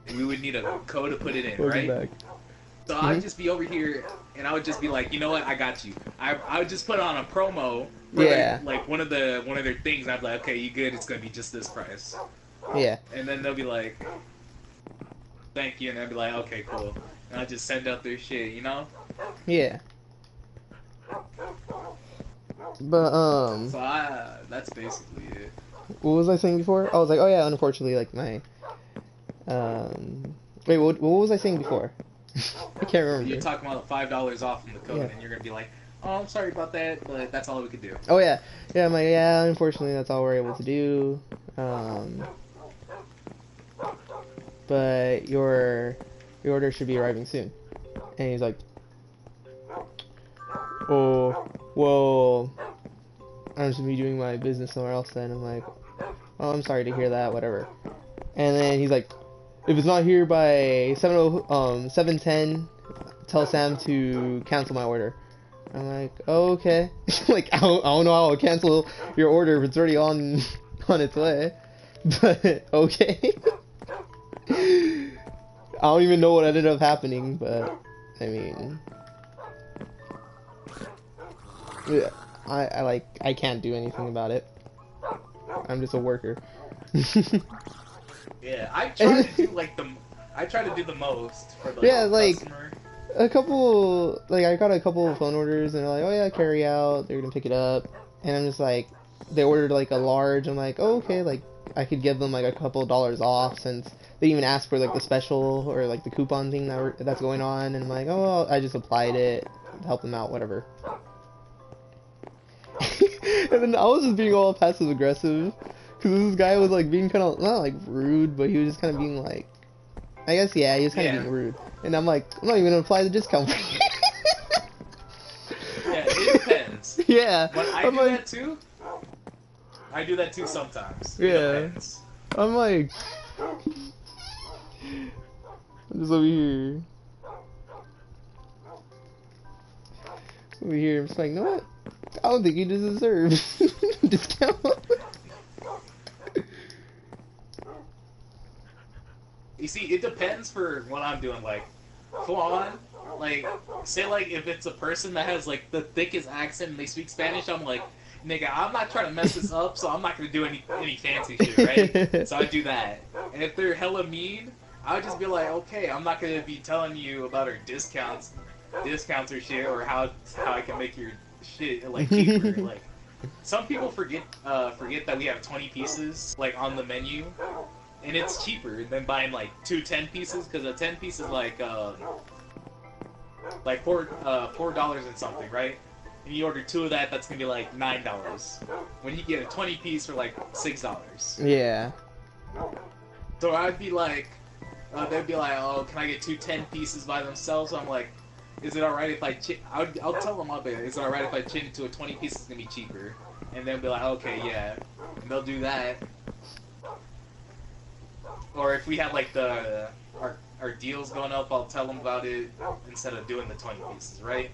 in. We would need a code to put it in, Welcome right? back. So I'd just be over here, and I would just be like, you know what, I got you. I would just put on a promo for Yeah. like one of their things. I'd be like, okay, you good? It's gonna be just this price. Yeah. And then they'll be like, thank you, and I'd be like, okay, cool. And I just send out their shit, you know? Yeah. But So that's basically it. what was I saying before? I was like, oh yeah, unfortunately, like my wait, what was I saying before? I can't remember. You're talking about the $5 off from the code, Yeah. and you're gonna be like, oh, I'm sorry about that, but that's all we could do. Oh yeah, yeah. I'm like, yeah. Unfortunately, that's all we're able to do. But your order should be arriving soon. And he's like, oh, well, I'm just gonna be doing my business somewhere else then. I'm like, oh, I'm sorry to hear that. Whatever. And then he's like, if it's not here by 7:10, tell Sam to cancel my order. I'm like, oh, okay. Like, I don't know how I'll cancel your order if it's already on its way. But, okay. I don't even know what ended up happening, but, I mean... Yeah, I can't do anything about it. I'm just a worker. Yeah, I try to do the most for the customer. I got a couple of phone orders, and they're like, oh yeah, carry out, they're gonna pick it up, and I'm just like, they ordered like a large, I'm like, oh, okay, like, I could give them like a couple of dollars off, since they even asked for like the special, or like the coupon thing that's going on, and I'm like, oh, I just applied it, to help them out, whatever. And then I was just being all passive aggressive, because this guy was like being kind of, not like rude, but he was just kind of being like, I guess, yeah, he was kind of being rude. And I'm like, I'm not even gonna apply the discount for you. Yeah, it depends. Yeah. When I do that too, I do that too sometimes. It Yeah. depends. I'm like, I'm just over here. I'm just like, you know what? I don't think you deserve discount. You see, it depends for what I'm doing. Like, full on, like, say like if it's a person that has like the thickest accent and they speak Spanish, I'm like, nigga, I'm not trying to mess this up, so I'm not gonna do any fancy shit, right? So I do that. And if they're hella mean, I would just be like, okay, I'm not gonna be telling you about our discounts or shit, or how I can make your shit like cheaper. Like, some people forget that we have 20 pieces like on the menu, and it's cheaper than buying like two 10 pieces, because a 10 piece is like $4 and something, right? And you order two of that, that's gonna be like $9. When you get a 20 piece for like $6. Yeah. So I'd be like, they'd be like, oh, can I get two 10 pieces by themselves? So I'm like, is it alright if I'll tell them, is it alright if I change it to a 20 piece? It's gonna be cheaper. And they'll be like, okay, yeah. And they'll do that. Or if we have like our deals going up, I'll tell them about it instead of doing the 20 pieces, right?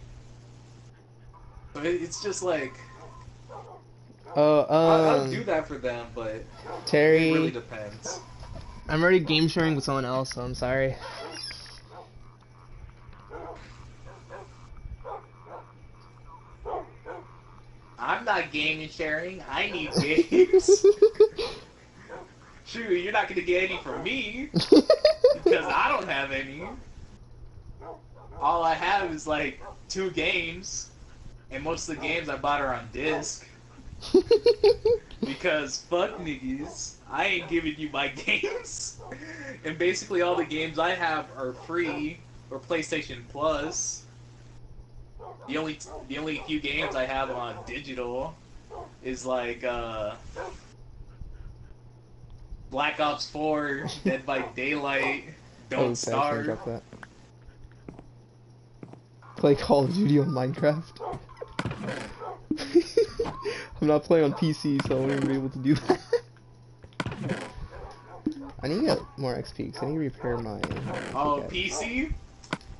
So it's just like, I'll do that for them, but Terry, it really depends. I'm already game sharing with someone else, so I'm sorry. I'm not gaming sharing. I need games. Shoot, you're not gonna get any from me because I don't have any. All I have is like 2 games, and most of the games I bought are on disc. Because fuck niggas, I ain't giving you my games. And basically all the games I have are free or PlayStation Plus. The only few games I have on digital is like Black Ops 4, Dead by Daylight, Don't Starve. Play Call of Duty on Minecraft. I'm not playing on PC, so I won't even be able to do that. I need to get more XP, because I need to repair my... Oh, PC?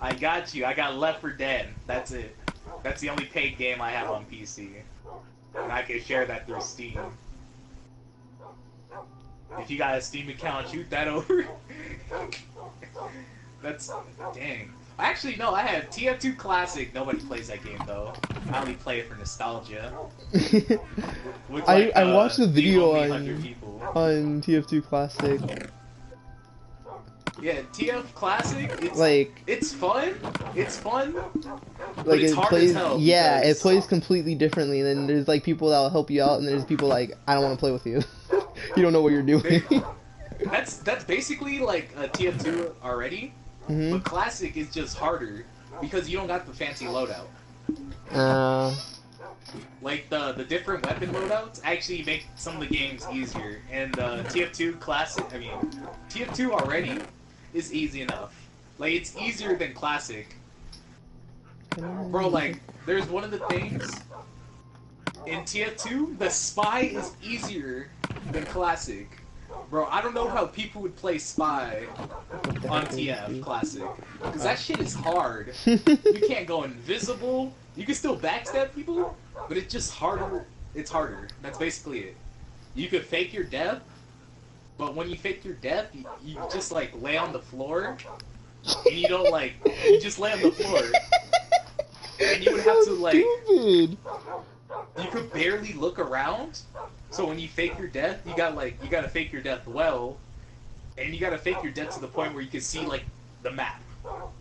I got you. I got Left 4 Dead. That's it. That's the only paid game I have on PC. And I can share that through Steam. If you got a Steam account, shoot that over. That's... Dang. Actually, no, I have TF2 Classic. Nobody plays that game, though. I only play it for nostalgia. With, like, I watched the video on TF2 Classic. Yeah, TF Classic, it's like, it's fun. It's fun. Like it's it hard plays, as hell yeah, because... it plays completely differently. Then there's like people that will help you out, and there's people like, I don't want to play with you. You don't know what you're doing. That's basically like a TF2 already, but Classic is just harder because you don't got the fancy loadout. Like the different weapon loadouts actually make some of the games easier, and TF2 Classic, I mean, TF2 already is easy enough. Like, it's easier than Classic. Bro, like, there's one of the things in TF2, the Spy is easier than Classic. Bro, I don't know how people would play Spy on TF Classic, because that shit is hard. You can't go invisible. You can still backstab people, but it's just harder. It's harder. That's basically it. You could fake your death, but when you fake your death, you just like lay on the floor, and you don't like, you just lay on the floor. And you would have to like, you could barely look around. So when you fake your death, you gotta fake your death well, and you gotta fake your death to the point where you can see like the map.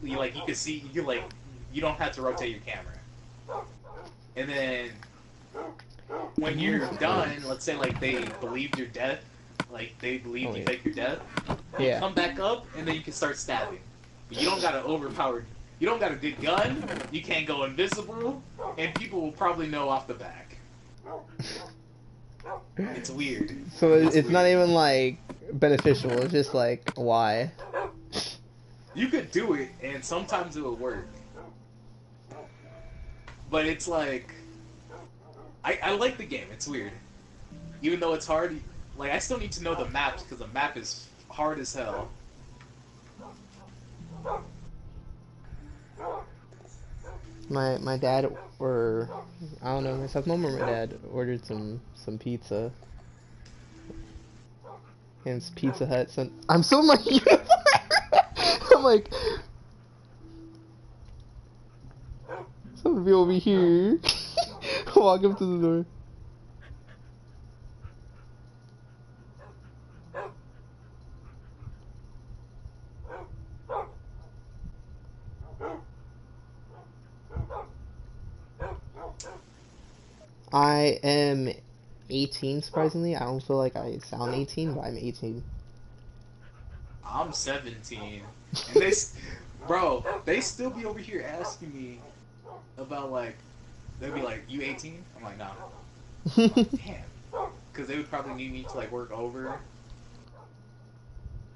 You can see, you don't have to rotate your camera. And then when you're done, let's say like they believed your death, like they believed you faked your death, you come back up and then you can start stabbing. But you don't got you don't got a good gun, you can't go invisible, and people will probably know off the back. It's weird. So it's weird. Not even like beneficial, it's just like, why? You could do it, and sometimes it will work. But it's like, I like the game, it's weird. Even though it's hard, like, I still need to know the maps, because the map is hard as hell. My dad, or, I don't know, my stepmom or my dad ordered some pizza. And it's Pizza Hut, so I'm so my uniform! I'm like... Someone be over here. Walk up to the door. I am 18, surprisingly. I don't feel like I sound 18, but I'm 18. I'm 17. And bro, they still be over here asking me about, like, they'd be like, you 18? I'm like, nah. I'm like, damn. Because they would probably need me to, like, work over.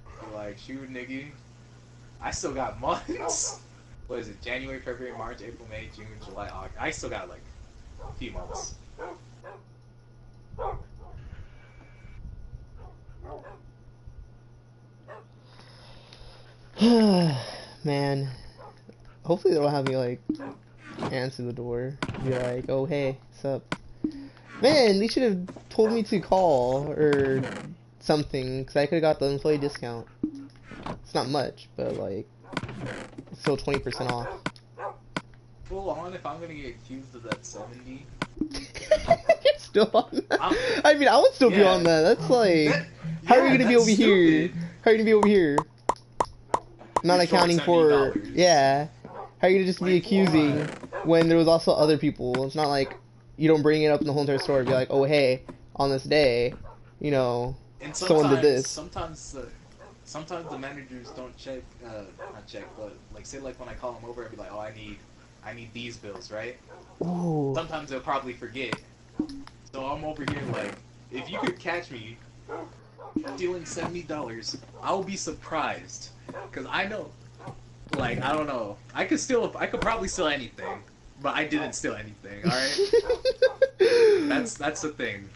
Be like, shoot, nigga. I still got months. What is it? January, February, March, April, May, June, July, August. I still got, like, a few months. Man. Hopefully they don't have me, like, answer the door. Be like, oh, hey, what's up? Man, they should have told me to call or something, because I could have got the employee discount. It's not much, but, like, it's still 20% off. Full on, if I'm gonna get accused of that 70. You're still on that? I mean, I would still be on that. That's like... How are you Yeah, gonna be that's over here? stupid. How are you gonna be over here? Not You're short accounting for $70. yeah. How are you gonna just be Like, accusing what? when there was also other people? It's not like you don't bring it up in the whole entire story. Be like, oh hey, on this day, you know, And someone did sometimes, this. sometimes the managers don't check, not check, but like say like when I call them over and be like, oh, I need these bills, right? Ooh. Sometimes they'll probably forget. So I'm over here like, if you could catch me stealing $70, I'll be surprised, cause I know, like I don't know, I could probably steal anything, but I didn't steal anything. All right, that's the thing.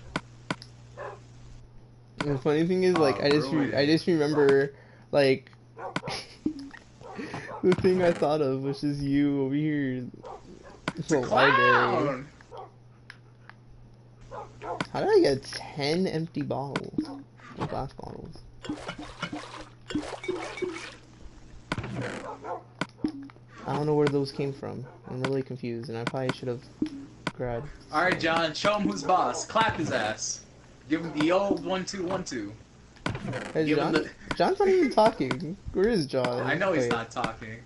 The funny thing is, like, I Ruined. just remember, like, the thing I thought of, which is you over here. It's It's a a library. clown. How did I get 10 empty bottles? Glass bottles. I don't know where those came from. I'm really confused, and I probably should have grabbed. All right, John, show him who's boss. Clap his ass. Give him the old 1-2-1-2. Hey, Give him John? the. John's not even talking. Where is John? I know he's Wait. not talking,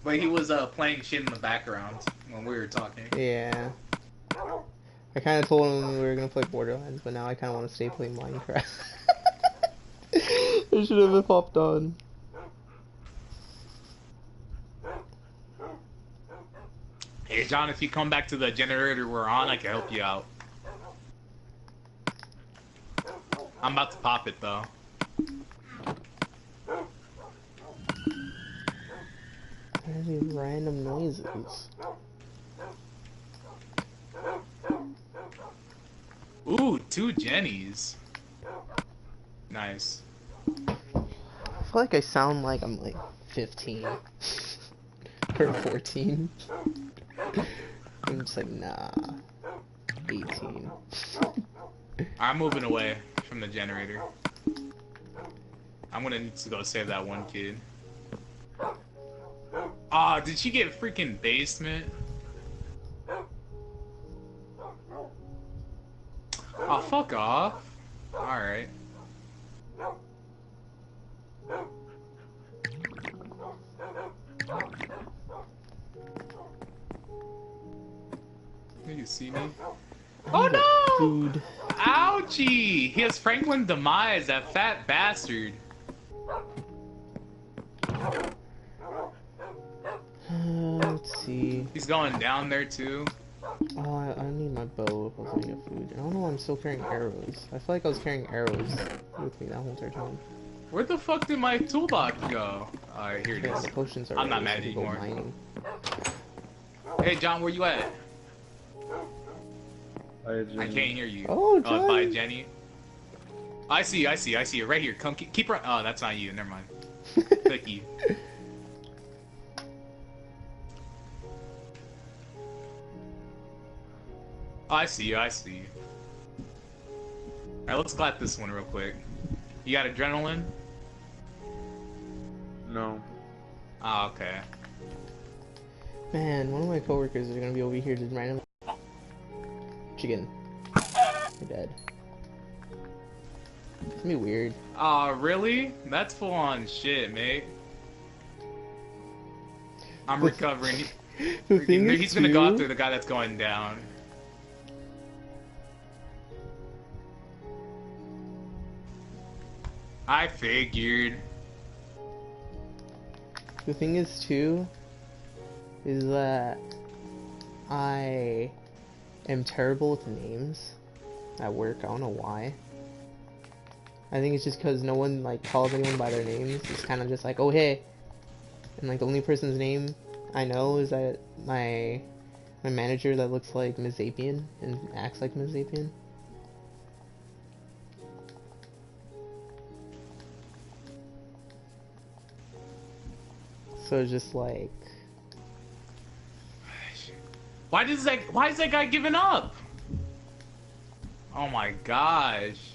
but he was playing shit in the background when we were talking. Yeah. I kind of told him we were gonna play Borderlands, but now I kind of want to stay playing Minecraft. I should have popped on. Hey, John, if you come back to the generator we're on, I can help you out. I'm about to pop it though. What are these random noises? Ooh, 2 Jennies. Nice. I feel like I sound like I'm like 15 or 14. I'm just like, nah, 18. I'm moving away from the generator. I'm gonna need to go save that one kid. Ah, did she get freaking basement? Oh, fuck off. Alright. You see me? Oh no! Food. Ouchie! He has Franklin demise, that fat bastard. Let's see. He's going down there too. Oh, I need my bow if I was gonna get food. I don't know why I'm still carrying arrows. I feel like I was carrying arrows with me that whole entire time. Where the fuck did my toolbox go? Alright, here it Yeah, is. the potions are I'm not ready, mad so I can go anymore. mining. Hey John, where you at? Hi, I Jenny. can't hear you. Oh, John. Bye, Jenny. I see you, I see you, I see you. Right here. Come, keep right. Oh, that's not you. Never mind. Click you. Oh, I see you, I see you. Alright, let's clap this one real quick. You got adrenaline? No. Oh, okay. Man, one of my coworkers is gonna be over here just randomly. Chicken. You're dead. It's gonna be weird. Oh, really? That's full on shit, mate. I'm recovering. The thing is, He's gonna go too, after the guy that's going down. I figured. the thing is too, is that I am terrible with names at work. I don't know why. I think it's just because no one like calls anyone by their names. It's kind of just like, oh hey, and like the only person's name I know is that my manager that looks like Ms. Zapian and acts like Ms. Zapian. So it's just like, Why is that guy giving up? Oh my gosh.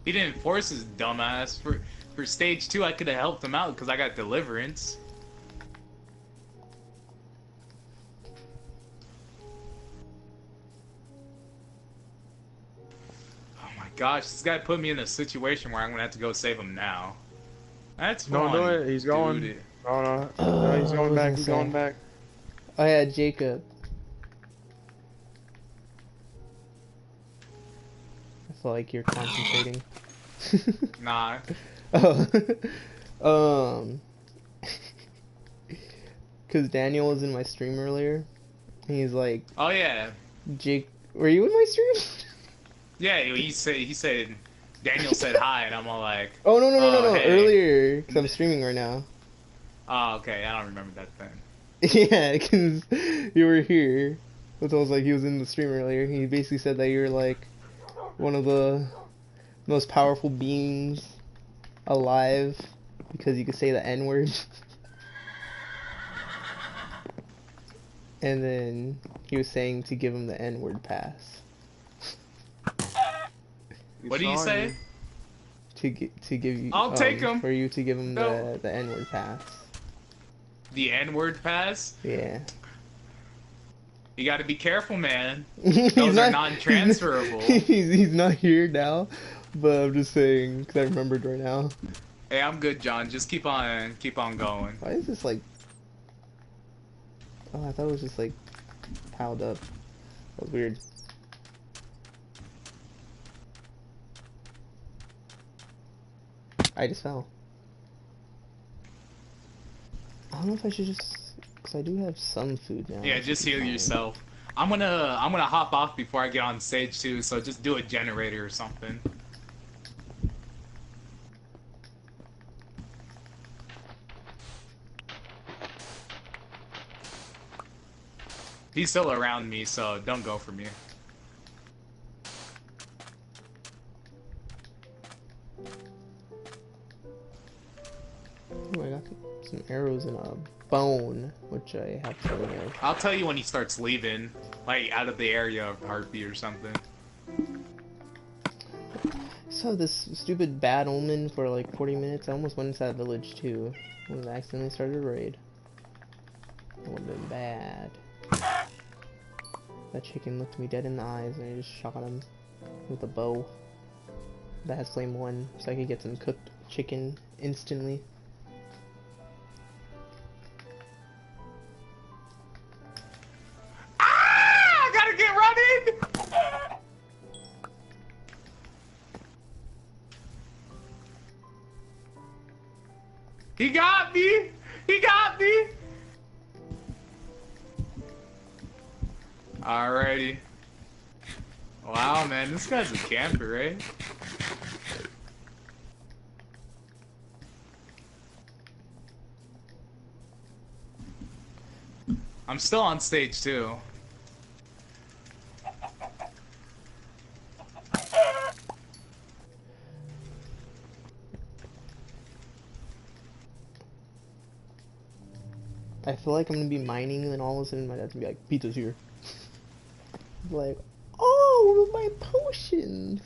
He didn't force his dumbass. For stage 2 I could have helped him out because I got deliverance. gosh, this guy put me in a situation where I'm gonna have to go save him now. That's Don't do it. He's going. dude. No, no. No, he's going back. He's going back. Oh yeah, Jacob. I feel like you're concentrating. Nah. Oh. Cause Daniel was in my stream earlier. And he's like, Oh yeah. Jake, were you in my stream? Yeah, he said Daniel said hi, and I'm all like, Oh no, hey. earlier, cause I'm streaming right now. Oh, okay, I don't remember that then. Yeah, cause you were here. That's why I was like, he was in the stream earlier. He basically said that you're like one of the most powerful beings alive because you could say the N-word. And then he was saying to give him the N-word pass. What do you say? To give you. I'll take him. For you to give him No. the N-word pass. The N-word pass? Yeah. You got to be careful, man. He's Those are not- non-transferable. He's not here now, but I'm just saying because I remembered right now. Hey, I'm good, John. Just keep on going. Why is this like? Oh, I thought it was just like piled up. That was weird. I just fell. I don't know if I should just, cause I do have some food now. Yeah, which just would be heal fine. yourself. I'm gonna hop off before I get on stage too. So just do a generator or something. He's still around me, so don't go for me. Oh, I got some arrows and a bone, which I have plenty of. I'll tell you when he starts leaving, like out of the area of heartbeat or something. I saw this stupid bad omen for like 40 minutes. I almost went into that village too. When I accidentally started a raid. That would have been bad. That chicken looked me dead in the eyes and I just shot him with a bow. That has flame 1, so I could get some cooked chicken instantly. Ah! I gotta get running! He got me! He got me! Alrighty. Wow, man, this guy's a camper, right? I'm still on stage too. I feel like I'm gonna be mining and then all of a sudden my dad's gonna be like, pizza's here. Like, oh, my potions!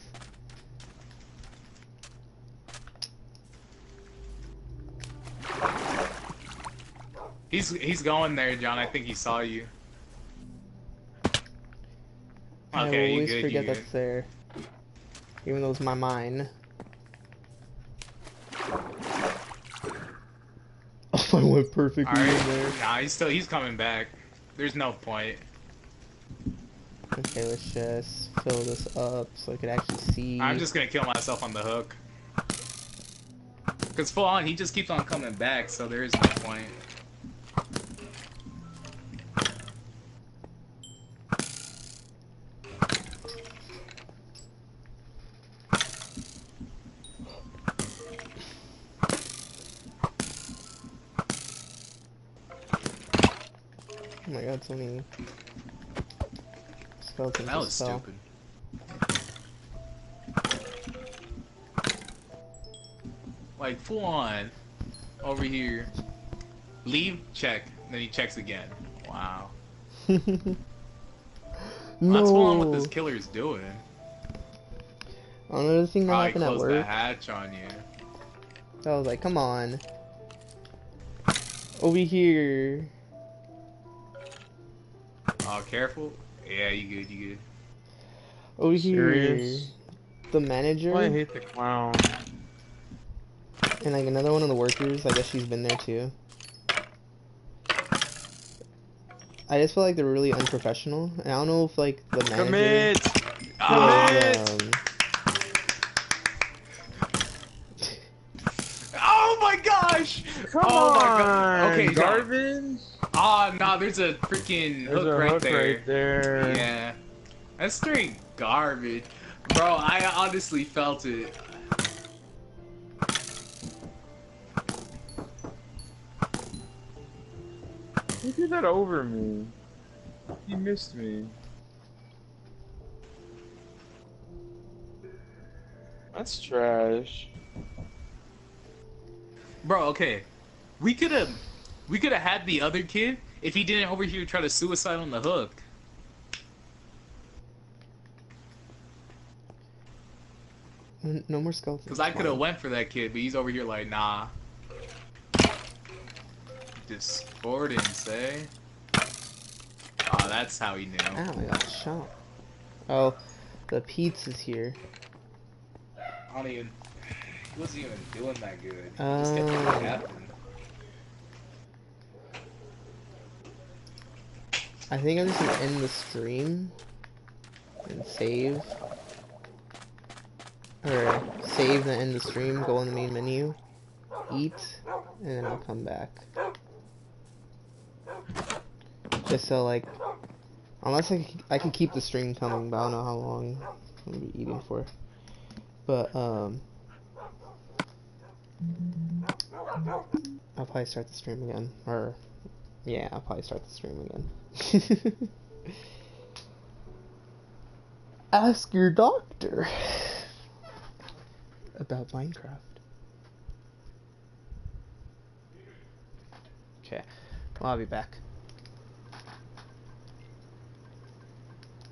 He's going there, John. I think he saw you. I Okay, you always good, forget you good. that's there. Even though it's my mine. Oh, I went perfectly in there. Alright, nah, he's coming back. There's no point. Okay, let's just fill this up so I could actually see. I'm just gonna kill myself on the hook. Cause full on, he just keeps on coming back, so there is no point. Oh my god, so many skeletons. That was just fell. stupid. Like full on, over here. Leave, check, then he checks again. Wow. No. That's full on what this killer's doing. Another thing that Probably happened at closed the work. hatch on you. I was like, come on. Over here. Oh, careful. Yeah, you good, you good. Over Serious? here. the manager I hate the clown. and like another one of the workers. I guess she's been there too. I just feel like they're really unprofessional, and I don't know if like the manager Commit! was, Commit! Oh my gosh! Come Oh on! my god. Okay, so, garbage. no, there's a freaking There's hook a right hook there. right there. Yeah. That's straight garbage. Bro, I honestly felt it. He did that over me. He missed me. That's trash. Bro, okay. We could have had the other kid if he didn't over here try to suicide on the hook. no more skeletons. Because I could have went for that kid, but he's over here like, nah. Discordance, eh? Oh, that's how he knew. Ow, I got shot. Oh, the pizza's here. I don't even... He wasn't even doing that good. He just kept getting captain. I think I'm just gonna end the stream and save. Or save and end the stream, go on the main menu, eat, and then I'll come back. Just so like, unless I can keep the stream coming, but I don't know how long I'm gonna be eating for. But I'll probably start the stream again, or yeah, I'll probably start the stream again. Ask your doctor about Minecraft. Okay, well, I'll be back.